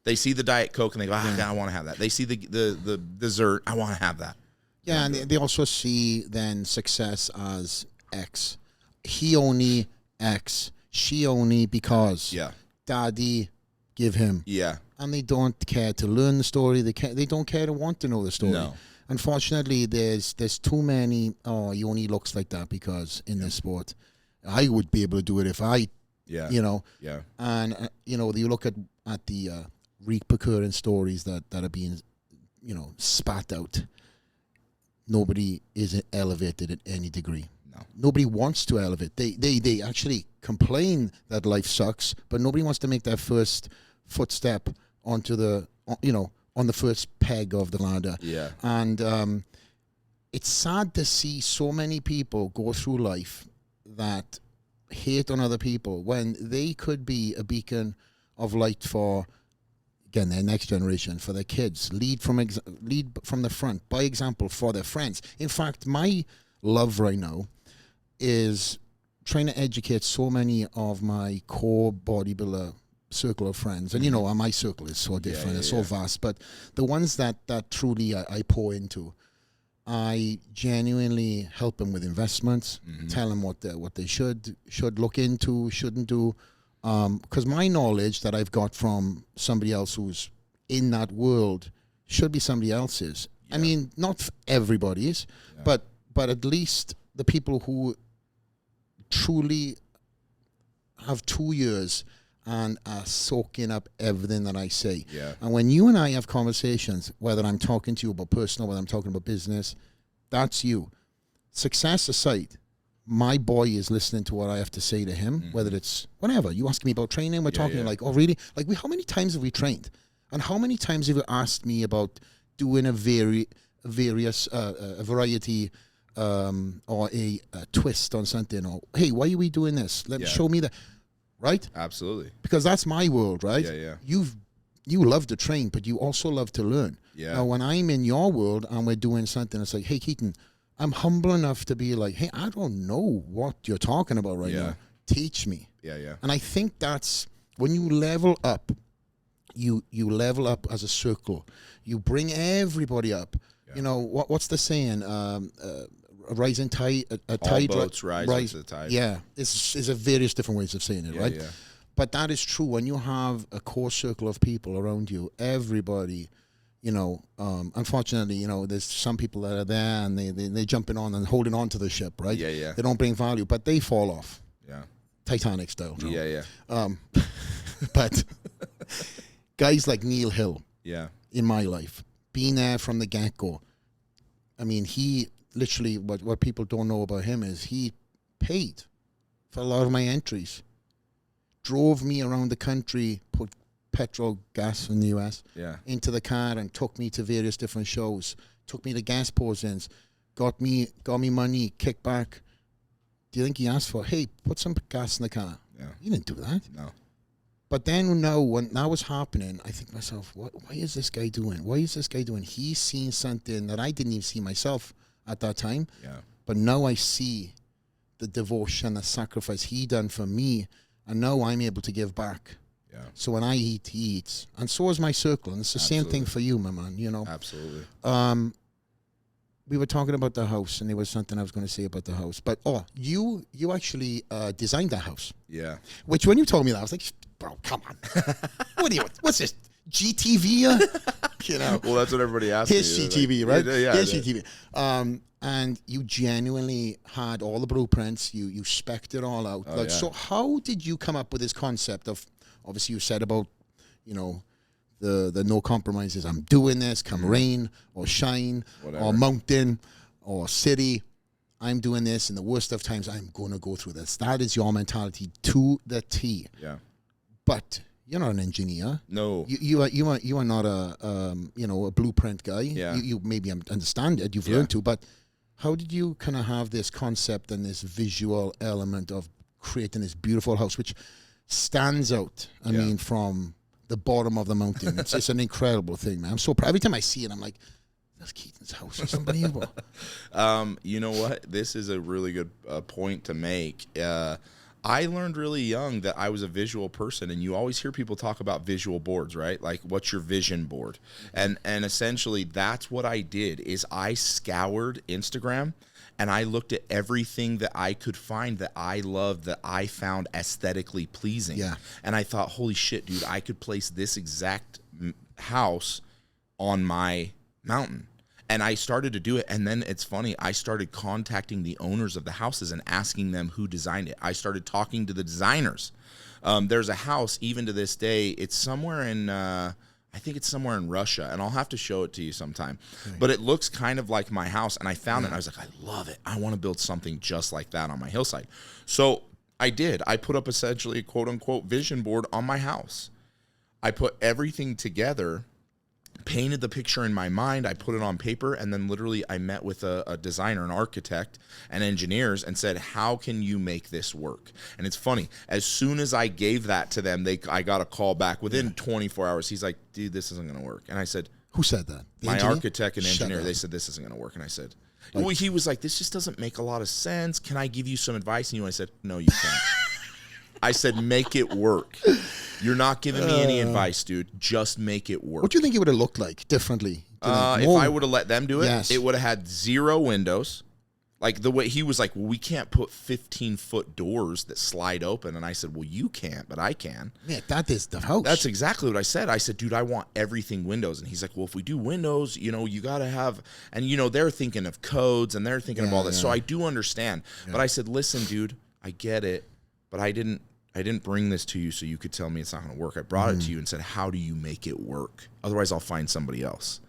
They see the Diet Coke and they go, I want to have that. They see the dessert, I want to have that. Yeah, and they also see then success as X. He only X. She only because. Yeah. Daddy give him. Yeah. And they don't care to learn the story. They don't care to want to know the story. No. Unfortunately, there's too many, he only looks like that because in this sport. I would be able to do it if I, Yeah. Yeah. And, you look at the recurring stories that are being, spat out. Nobody is elevated at any degree. Nobody wants to elevate. They actually complain that life sucks, but nobody wants to make that first footstep onto the, on the first peg of the ladder. Yeah. And it's sad to see so many people go through life that hate on other people when they could be a beacon of light for, again, their next generation, for their kids. Lead from the front, by example, for their friends. In fact, my love right now is trying to educate so many of my core bodybuilder circle of friends. And, my circle is so different. It's so vast. But the ones that truly I pour into, I genuinely help them with investments, tell them what they should look into, shouldn't do. Because my knowledge that I've got from somebody else who's in that world should be somebody else's. Yeah. I mean, not everybody's, but at least the people who truly have 2 years and are soaking up everything that I say. Yeah. And when you and I have conversations, whether I'm talking to you about personal, whether I'm talking about business, that's you. Success aside, my boy is listening to what I have to say to him, whether it's whatever. You ask me about training, we're talking like, oh, really? Like, how many times have we trained? And how many times have you asked me about doing a variety or a twist on something? Or, hey, why are we doing this? Show me that. Right? Absolutely. Because that's my world, right? Yeah. You love to train, but you also love to learn. Yeah. Now, when I'm in your world and we're doing something, it's like, hey, Keaton, I'm humble enough to be like, hey, I don't know what you're talking about right now. Teach me. Yeah. And I think that's when you level up, you level up as a circle. You bring everybody up. Yeah. What's the saying? A rising tide, a tide. All boats rise to the tide. Yeah, it's a various different ways of saying it, right? Yeah. But that is true. When you have a core circle of people around you, everybody, unfortunately, there's some people that are there and they're jumping on and holding on to the ship, right? Yeah. They don't bring value, but they fall off. Yeah. Titanic style. Yeah. But guys like Neil Hill, in my life, being there from the get-go, I mean, he literally, what people don't know about him is he paid for a lot of my entries, drove me around the country, put petrol, gas in the US, into the car and took me to various different shows, took me to gas post-ins, got me money, kickback. Do you think he asked for, hey, put some gas in the car? Yeah. He didn't do that. No. But then now, when that was happening, I think to myself, why is this guy doing? Why is this guy doing? He's seen something that I didn't even see myself at that time. Yeah. But now I see the devotion, the sacrifice he done for me, and now I'm able to give back. Yeah. So when I eat, he eats. And so is my circle. And it's the same thing for you, my man, Absolutely. We were talking about the house, and there was something I was going to say about the house. But, you actually designed the house. Yeah. Which, when you told me that, I was like, bro, come on. What's this, GTV? Well, that's what everybody asks His me. GTV, right? Yeah. His GTV. And you genuinely had all the blueprints. You spec'd it all out. So how did you come up with this concept of, obviously you said about, the no compromises. I'm doing this, come rain or shine, whatever, or mountain or city. I'm doing this in the worst of times. I'm going to go through this. That is your mentality to the T. Yeah. But you're not an engineer. No. You are not a blueprint guy. Yeah. You maybe understand it. You've learned to. But how did you kind of have this concept and this visual element of creating this beautiful house, which stands out? I mean, from the bottom of the mountain. It's an incredible thing, man. I'm so proud. Every time I see it, I'm like, that's Keaton's house. It's unbelievable. You know what? This is a really good point to make. I learned really young that I was a visual person, and you always hear people talk about visual boards, right? Like, what's your vision board? And essentially, that's what I did. Is I scoured Instagram, and I looked at everything that I could find that I loved, that I found aesthetically pleasing. Yeah. And I thought, holy shit, dude, I could place this exact house on my mountain. And I started to do it, and then it's funny, I started contacting the owners of the houses and asking them who designed it. I started talking to the designers. There's a house, even to this day, it's somewhere in, I I think it's somewhere in Russia, and I'll have to show it to you sometime. Okay. But it looks kind of like my house, and I found it, and I was like, I love it. I want to build something just like that on my hillside. So I did. I put up essentially a quote-unquote vision board on my house. I put everything together, painted the picture in my mind, I put it on paper, and then literally I met with a designer, an architect, and engineers and said, how can you make this work? And it's funny, as soon as I gave that to them, I got a call back within 24 hours. He's like, dude, this isn't going to work. And I said, who said that? My architect and engineer. They said, this isn't going to work. And I said, well, he was like, this just doesn't make a lot of sense. Can I give you some advice? And I said, no, you can't. I said, make it work. You're not giving me any advice, dude. Just make it work. What do you think it would have looked like differently? If I would have let them do it, it would have had 0 windows. Like the way he was like, well, we can't put 15-foot doors that slide open. And I said, well, you can't, but I can. Yeah, that is the house. That's exactly what I said. I said, dude, I want everything windows. And he's like, well, if we do windows, you got to have, and they're thinking of codes and they're thinking of all this. So I do understand. But I said, listen, dude, I get it, but I didn't bring this to you so you could tell me it's not going to work. I brought it to you and said, how do you make it work? Otherwise, I'll find somebody else.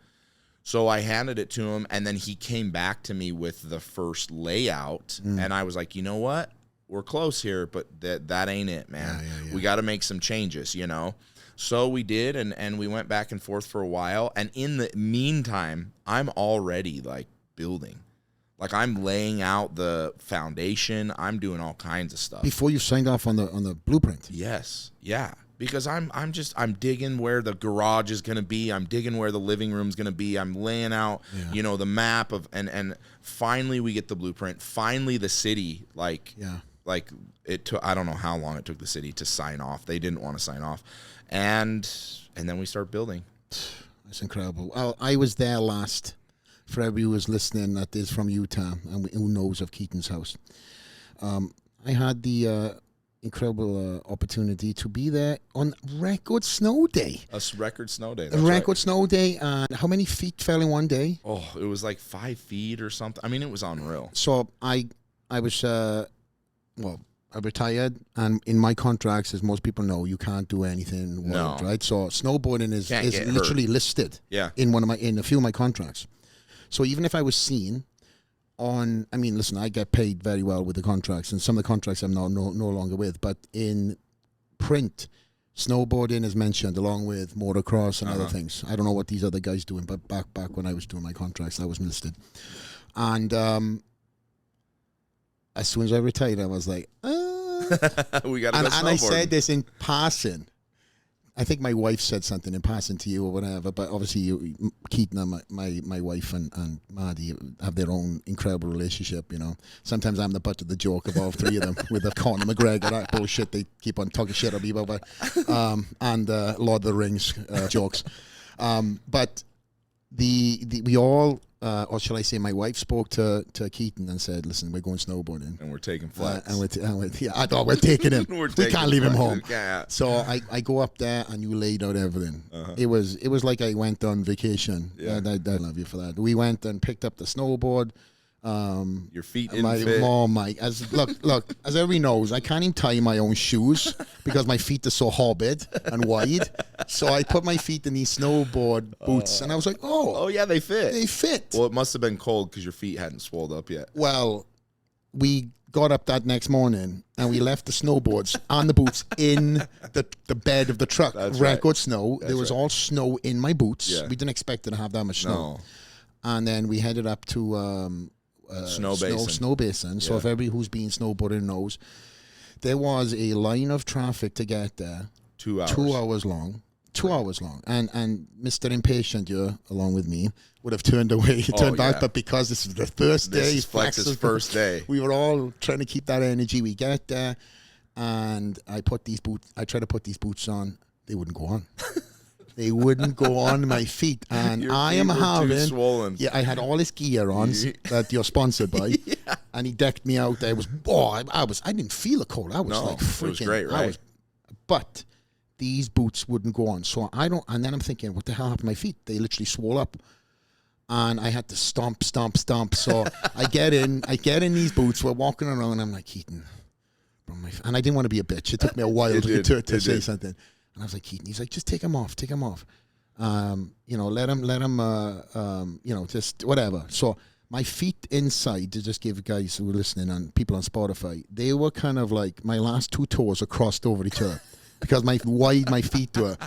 So I handed it to him, and then he came back to me with the first layout, and I was like, you know what? We're close here, but that ain't it, man. We got to make some changes, So we did, and we went back and forth for a while, and in the meantime, I'm already, like, building. Like, I'm laying out the foundation. I'm doing all kinds of stuff. Before you signed off on the blueprint? Yes. Yeah. Because I'm digging where the garage is going to be. I'm digging where the living room's going to be. I'm laying out, the map of, and finally we get the blueprint. Finally the city, like it took, I don't know how long it took the city to sign off. They didn't want to sign off. And then we start building. That's incredible. I was there last. For everybody who is listening that is from Utah and who knows of Keaton's house. I had the incredible opportunity to be there on Record Snow Day. A record snow day. Record Snow Day. And how many feet fell in one day? Oh, it was like 5 feet or something. I mean, it was unreal. So I was, I retired, and in my contracts, as most people know, you can't do anything wild, right? So snowboarding is literally listed in a few of my contracts. So even if I was seen on, I mean, listen, I get paid very well with the contracts, and some of the contracts I'm no longer with, but in print, snowboarding is mentioned along with motocross and other things. I don't know what these other guys doing, but back when I was doing my contracts, I was listed. And as soon as I retired, I was like, we got to go snowboarding. And I said this in passing. I think my wife said something in passing to you or whatever, but obviously Keaton and my wife and Maddie have their own incredible relationship, Sometimes I'm the butt of the joke of all three of them with the Conor McGregor, that bullshit they keep on talking shit on me about, and Lord of the Rings jokes. But we all, or shall I say, my wife spoke to Keaton and said, "Listen, we're going snowboarding, and we're taking flats, I thought we're taking him. We can't leave him home." Yeah. So I go up there and you laid out everything. It was like I went on vacation. Yeah. I love you for that. We went and picked up the snowboard. Your feet didn't fit. Look, as everybody knows, I can't even tie my own shoes because my feet are so hobbit and wide. So I put my feet in these snowboard boots, and I was like, oh yeah, they fit. They fit. Well, it must have been cold because your feet hadn't swelled up yet. Well, we got up that next morning and we left the snowboards and the boots in the bed of the truck. That's Record right. snow. There was all snow in my boots. Yeah. We didn't expect to have that much snow. No. And then we headed up to Snow Basin. So if everybody who's been snowboarding knows, there was a line of traffic to get there. 2 hours. 2 hours long. 2 hours long. And Mr. Impatient, along with me, would have turned back. But because this is the first day, this is Flex's first day, we were all trying to keep that energy. We get there, and I tried to put these boots on. They wouldn't go on. They wouldn't go on my feet, and Your I feet am were having too swollen. Yeah, I had all this gear on that you're sponsored by, and he decked me out. I didn't feel a cold. I was like freaking. It was great, right? But these boots wouldn't go on, so I don't. And then I'm thinking, what the hell happened to my feet? They literally swole up, and I had to stomp. So I get in these boots. We're walking around. I'm like, Keaton, and I didn't want to be a bitch. It took me a while to say something. And I was like, Keaton, he's like, just take them off. Let them, just whatever. So my feet inside, to just give guys who are listening and people on Spotify, they were kind of like my last two toes are crossed over each other because my feet were.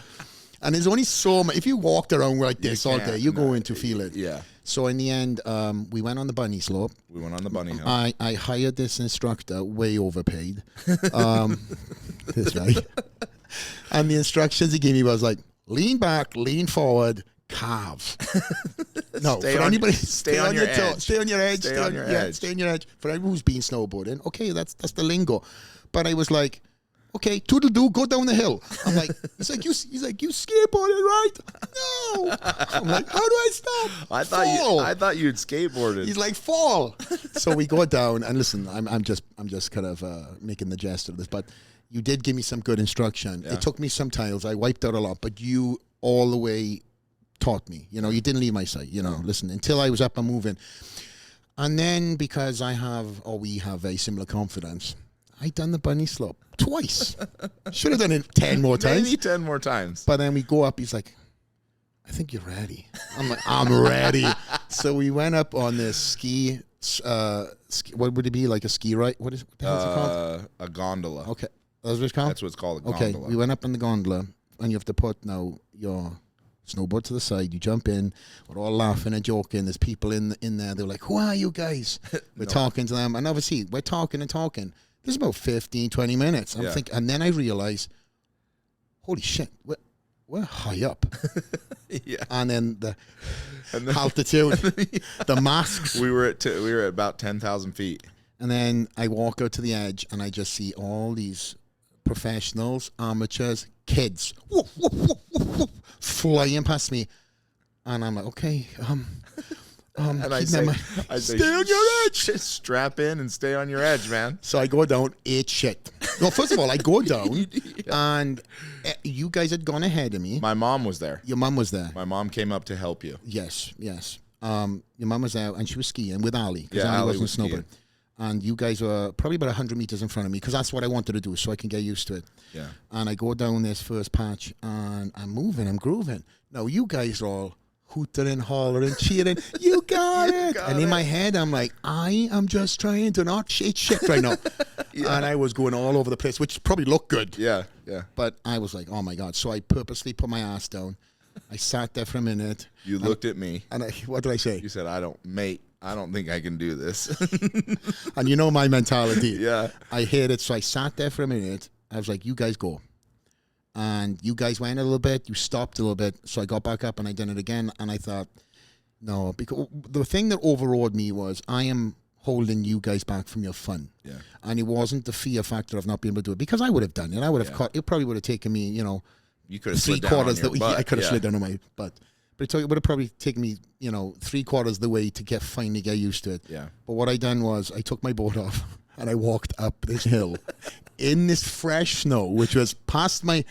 And there's only so much. If you walked around like this all day, you're going to feel it. Yeah. So in the end, we went on the bunny slope. We went on the bunny hill. I hired this instructor, way overpaid. This guy. And the instructions he gave me was like, lean back, lean forward, calve. No, stay on your edge. Stay on your edge. Stay on your edge. For everyone who's been snowboarding, okay, that's the lingo. But I was like, okay, toodle-doo, go down the hill. I'm like, he's like, you skateboarded, right? No. I'm like, how do I stop? I thought you'd skateboarded. He's like, fall. So we go down, and listen, I'm just kind of making the jest of this, but you did give me some good instruction. Yeah. It took me some tiles. I wiped out a lot, but you all the way taught me. You didn't leave my side. Listen, until I was up and moving. And then because we have very similar confidence, I done the bunny slope twice. Should have done it 10 more times. Maybe 10 more times. But then we go up. He's like, I think you're ready. I'm like, I'm ready. So we went up on this ski. What would it be, like a ski ride? What the hell is it called? A gondola. Okay, that's what it's called. That's what it's called. A gondola. Okay, we went up on the gondola, and you have to put now your snowboard to the side. You jump in. We're all laughing and joking. There's people in there. They're like, "Who are you guys?" We're talking to them, and obviously we're talking and talking. There's about 15, 20 minutes. I'm thinking, and then I realize, holy shit, we're high up. Yeah. And then the altitude, the masks. We were at about 10,000 feet. And then I walk out to the edge, and I just see all these professionals, amateurs, kids, whoop, whoop, whoop, whoop, whoop, flying past me. And I'm like, okay, and I say, stay on your edge. Just strap in and stay on your edge, man. So I go down, ate shit. Well, first of all, I go down, and you guys had gone ahead of me. My mom was there. Your mom was there. My mom came up to help you. Yes. Your mom was there, and she was skiing with Ali. Yeah, Ali was snowboarding. skiing. And you guys were probably about 100 meters in front of me, because that's what I wanted to do, so I can get used to it. Yeah. And I go down this first patch, and I'm moving, I'm grooving. Now, you guys are all hooting and hollering, cheering. You got it. And in my head, I'm like, I am just trying to not shit right now. Yeah. And I was going all over the place, which probably looked good. Yeah. But I was like, oh my God. So I purposely put my ass down. I sat there for a minute. You looked at me. And what did I say? You said, I don't think I can do this. And you know my mentality. Yeah. I hit it. So I sat there for a minute. I was like, you guys go. And you guys went a little bit, you stopped a little bit, so I got back up and I did it again, and I thought, no, because the thing that overawed me was I am holding you guys back from your fun. Yeah. And it wasn't the fear factor of not being able to do it, because I would have done it. I would have caught, it probably would have taken me, you could have slid down on your butt. I could have slid down on my butt. But it would have probably taken me, 3/4 of the way to finally get used to it. Yeah. But what I done was I took my board off and I walked up this hill in this fresh snow, which was past my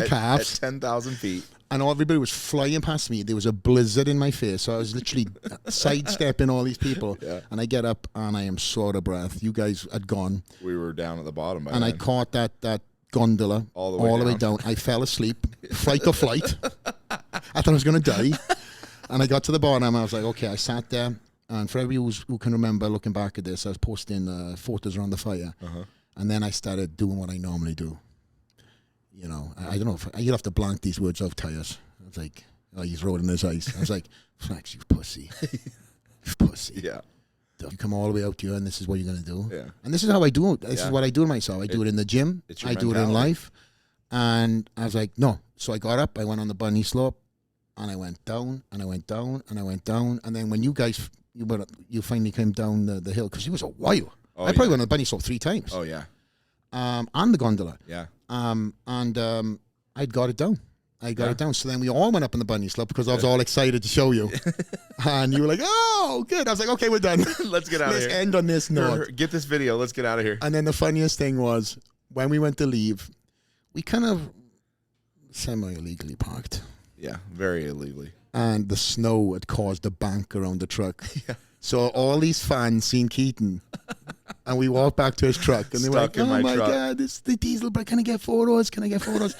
calves. At 10,000 feet. And everybody was flying past me. There was a blizzard in my face. So I was literally sidestepping all these people. Yeah. And I get up and I am short of breath. You guys had gone. We were down at the bottom. And I caught that gondola all the way down. I fell asleep. Fight or flight. I thought I was going to die. And I got to the bottom. I was like, okay, I sat there. And for everyone who can remember looking back at this, I was posting photos around the fire. Uh-huh. And then I started doing what I normally do. I don't know. You'll have to blank these words out, Tyres. I was like, oh, he's rolling his eyes. I was like, Flex, you pussy. You pussy. Yeah. You come all the way out here, and this is what you're going to do. Yeah. And this is how I do it. This is what I do to myself. I do it in the gym. I do it in life. And I was like, no. So I got up. I went on the bunny slope. And I went down, and I went down, and I went down. And then when you guys, you finally came down the hill, because it was a while. I probably went on the bunny slope 3 times. Oh, yeah. And the gondola. Yeah. I'd got it down. I got it down. So then we all went up on the bunny slope, because I was all excited to show you. And you were like, oh, good. I was like, okay, we're done. Let's get out of here. Let's end on this note. Get this video. Let's get out of here. And then the funniest thing was, when we went to leave, we kind of semi-illegally parked. Yeah, very illegally. And the snow had caused a bank around the truck. Yeah. So all these fans seen Keaton And we walked back to his truck, and they were like, Stuck in "Oh my my truck. God, this is the Diesel, but can I get photos? Can I get photos?"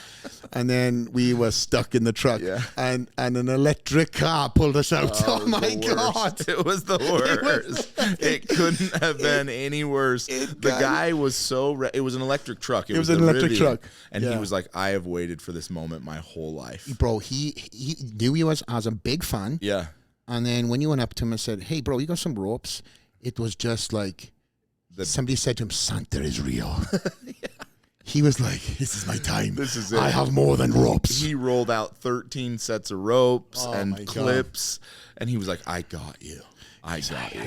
And then we were stuck in the truck, Yeah. and an electric car pulled us out. Oh, it was my the God. worst. It was the worst. It couldn't have been any worse. The guy was so... it was an electric truck. It was an electric truck. And Yeah. he was like, I have waited for this moment my whole life. Bro, he knew you as a big fan. Yeah. And then when you went up to him and said, "Hey, bro, you got some ropes?" It was just like somebody said to him, "Santa is real." He was like, "This is my time. This is it. I have more than ropes." He rolled out 13 sets of ropes Oh my and God. clips. And he was like, I got you. I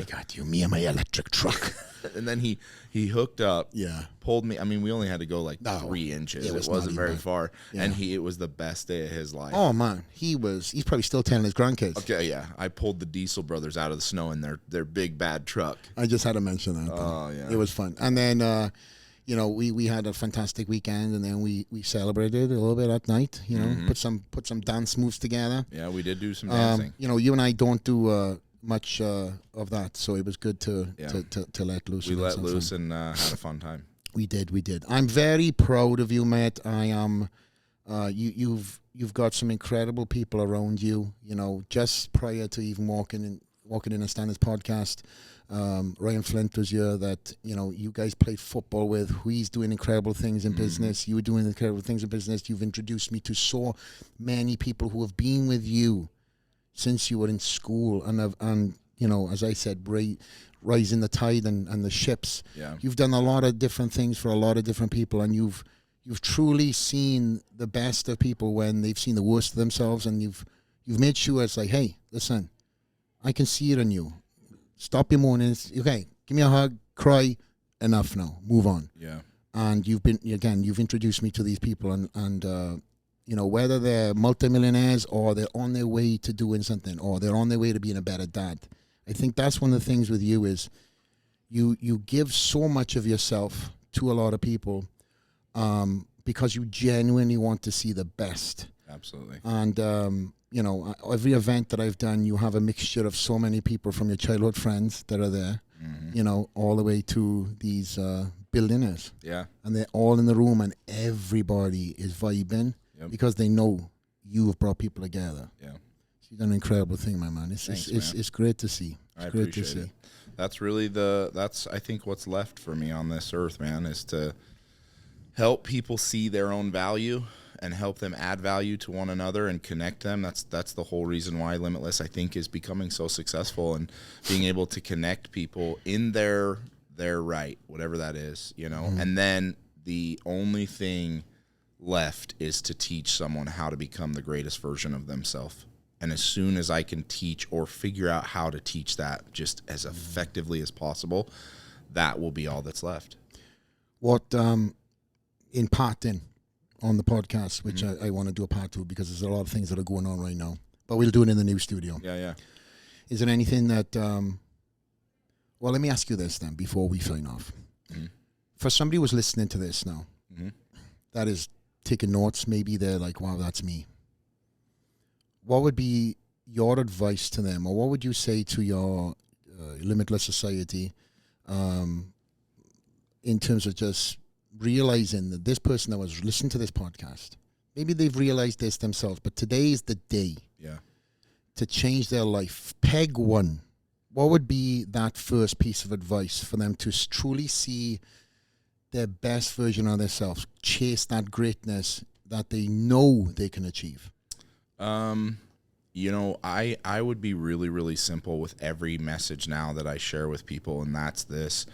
got you. Me and my electric truck. And then he hooked up, Yeah. pulled me. I mean, we only had to go like No, 3 inches. it It, was wasn't not very even. far. Yeah. And it was the best day of his life. Oh man, he's probably still telling his grandkids. Okay, yeah. I pulled the Diesel Brothers out of the snow in their big bad truck. I just had to mention that. Oh, yeah. It was fun. And then we had a fantastic weekend, and then we celebrated a little bit at night, put some dance moves together. Yeah, we did do some dancing. You and I don't do much of that, so it was good to let loose. We and have let some loose fun. and had a fun time. We did. I'm very proud of you, Matt. I am. You've got some incredible people around you. Just prior to even walking in and Standards podcast, Ryan Flint was here that you guys played football with. He's doing incredible things in business. You were doing incredible things in business. You've introduced me to so many people who have been with you since you were in school, and as I said, rising the tide and the ships. Yeah. You've done a lot of different things for a lot of different people, and you've truly seen the best of people when they've seen the worst of themselves, and you've made sure it's like, hey, listen, I can see it in you. Stop your moaning. Okay, give me a hug, cry, enough now, move on. Yeah. And you've introduced me to these people, and whether they're multimillionaires or they're on their way to doing something or they're on their way to being a better dad. I think that's one of the things with you is you give so much of yourself to a lot of people because you genuinely want to see the best. Absolutely. And, every event that I've done, you have a mixture of so many people from your childhood friends that are there, all the way to these billionaires. Yeah. And they're all in the room and everybody is vibing because they know you have brought people together. Yeah. You've done an incredible thing, my man. Thanks, It's great to see. It's I great to appreciate see. it. That's really I think what's left for me on this earth, man, is to help people see their own value and help them add value to one another and connect them. That's the whole reason why Limitless, I think, is becoming so successful and being able to connect people in their right, whatever that is, And then the only thing left is to teach someone how to become the greatest version of themselves. And as soon as I can teach or figure out how to teach that just as effectively as possible, that will be all that's left. What, in parting on the podcast, which I want to do a part 2 because there's a lot of things that are going on right now, but we'll do it in the new studio. Yeah. Is there anything that, well, let me ask you this then before we sign off. Mm-hmm. For somebody who's listening to this now, that is taking notes, maybe they're like, wow, that's me. What would be your advice to them, or what would you say to your Limitless Society in terms of just realizing that this person that was listening to this podcast, maybe they've realized this themselves, but today is the day to change their life. Peg 1. What would be that first piece of advice for them to truly see their best version of themselves, chase that greatness that they know they can achieve? I would be really, really simple with every message now that I share with people, and that's this.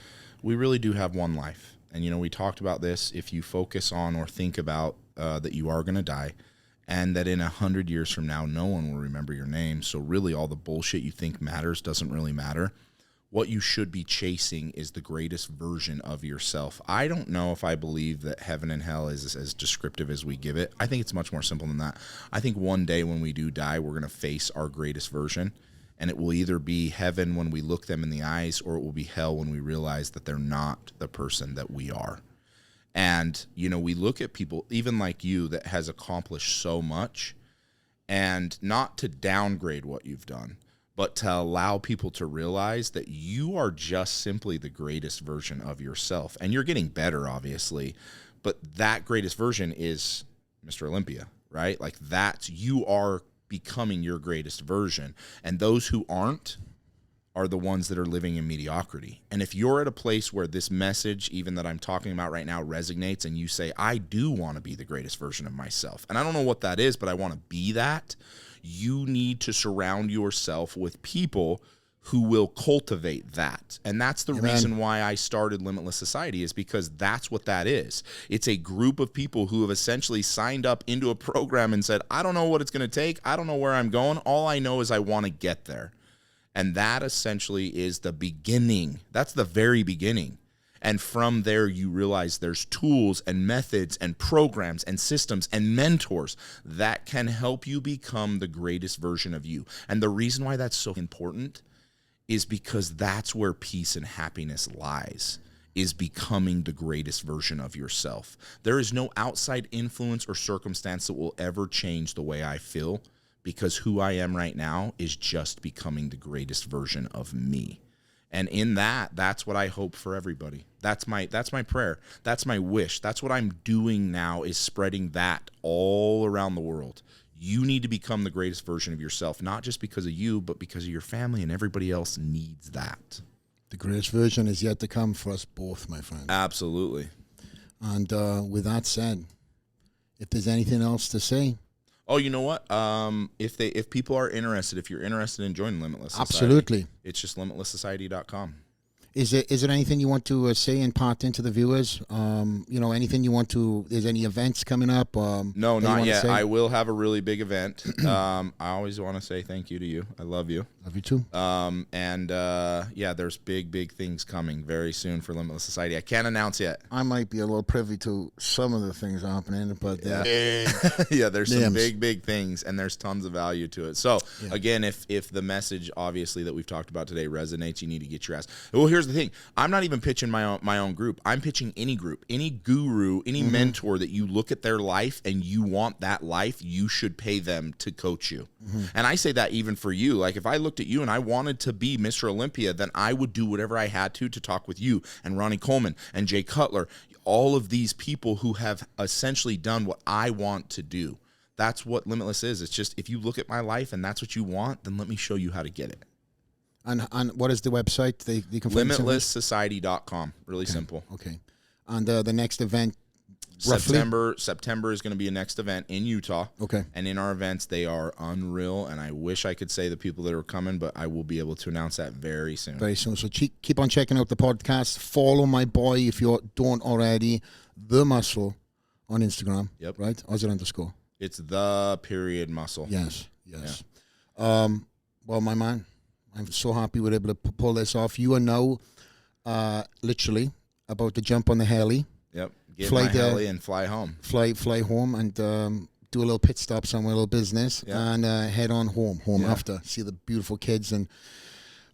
We really do have one life. And, we talked about this. If you focus on or think about that you are going to die, and that in 100 years from now, no one will remember your name. So really all the bullshit you think matters doesn't really matter. What you should be chasing is the greatest version of yourself. I don't know if I believe that heaven and hell is as descriptive as we give it. I think it's much more simple than that. I think one day when we do die, we're going to face our greatest version, and it will either be heaven when we look them in the eyes, or it will be hell when we realize that they're not the person that we are. And, we look at people, even like you, that has accomplished so much, and not to downgrade what you've done, but to allow people to realize that you are just simply the greatest version of yourself. And you're getting better, obviously, but that greatest version is Mr. Olympia, right? Like you are becoming your greatest version. And those who aren't are the ones that are living in mediocrity. And if you're at a place where this message, even that I'm talking about right now, resonates, and you say, I do want to be the greatest version of myself, and I don't know what that is, but I want to be that, you need to surround yourself with people who will cultivate that. And that's the reason why I started Limitless Society, is because that's what that is. It's a group of people who have essentially signed up into a program and said, I don't know what it's going to take. I don't know where I'm going. All I know is I want to get there. And that essentially is the beginning. That's the very beginning. And from there, you realize there's tools and methods and programs and systems and mentors that can help you become the greatest version of you. And the reason why that's so important is because that's where peace and happiness lies, is becoming the greatest version of yourself. There is no outside influence or circumstance that will ever change the way I feel, because who I am right now is just becoming the greatest version of me. And in that's what I hope for everybody. That's my prayer. That's my wish. That's what I'm doing now, is spreading that all around the world. You need to become the greatest version of yourself, not just because of you, but because of your family, and everybody else needs that. The greatest version is yet to come for us both, my friend. Absolutely. And with that said, if there's anything else to say. Oh, you know what? If people are interested, if you're interested in joining Limitless Society, absolutely, it's just limitlesssociety.com. Is there anything you want to say and part into the viewers? Anything you want to? Is any events coming up? No, not yet. I will have a really big event. I always want to say thank you to you. I love you. Love you too. There's big things coming very soon for Limitless Society. I can't announce yet. I might be a little privy to some of the things happening, but there's some big things, and there's tons of value to it. So again, if the message obviously that we've talked about today resonates, you need to get your ass. Well, here's the thing. I'm not even pitching my own group. I'm pitching any group, any guru, any mentor that you look at their life and you want that life, you should pay them to coach you. And I say that even for you. Like, if I looked at you and I wanted to be Mr. Olympia, then I would do whatever I had to talk with you and Ronnie Coleman and Jay Cutler, all of these people who have essentially done what I want to do. That's what Limitless is. It's just, if you look at my life and that's what you want, then let me show you how to get it. And what is the website? They can find limitlesssociety.com. Really simple. Okay. And the next event, roughly? September is going to be a next event in Utah. Okay. And in our events, they are unreal. And I wish I could say the people that are coming, but I will be able to announce that very soon. Very soon. So keep on checking out the podcast. Follow my boy, if you don't already, The Muscle on Instagram. Yep. Right? Or is it underscore? It's _muscle. Yes. Yeah. Well, my man, I'm so happy we're able to pull this off. You are now literally about to jump on the heli. Yep. Get my heli and fly home. Fly home and do a little pit stop somewhere, a little business, and head on home after. See the beautiful kids. And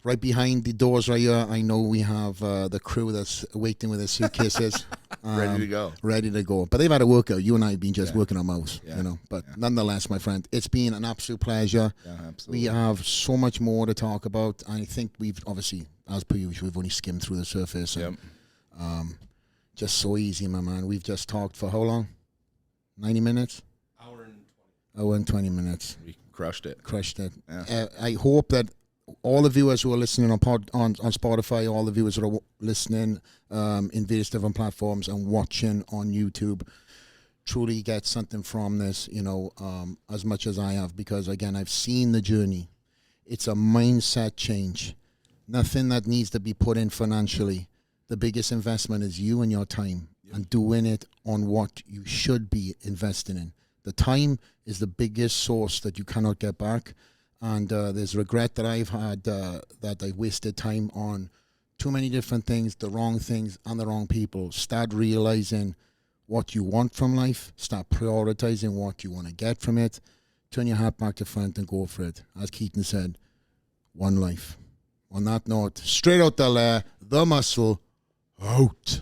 right behind the doors right here, I know we have the crew that's waiting with their suitcases. Ready to go. Ready to go. But they've had a workout. You and I have been just working our mouths, But nonetheless, my friend, it's been an absolute pleasure. Yeah, absolutely. We have so much more to talk about. I think we've obviously, as per usual, we've only skimmed through the surface. Yep. And, just so easy, my man. We've just talked for how long? 90 minutes? Hour and 20 minutes. We crushed it. Yeah. I hope that all the viewers who are listening on Spotify, all the viewers who are listening in various different platforms and watching on YouTube truly get something from this, as much as I have, because again, I've seen the journey. It's a mindset change. Nothing that needs to be put in financially. The biggest investment is you and your time and doing it on what you should be investing in. The time is the biggest source that you cannot get back. And there's regret that I've had that I wasted time on too many different things, the wrong things and the wrong people. Start realizing what you want from life. Start prioritizing what you want to get from it. Turn your hat back to front and go for it. As Keaton said, one life. On that note, straight out the lair, the muscle, out.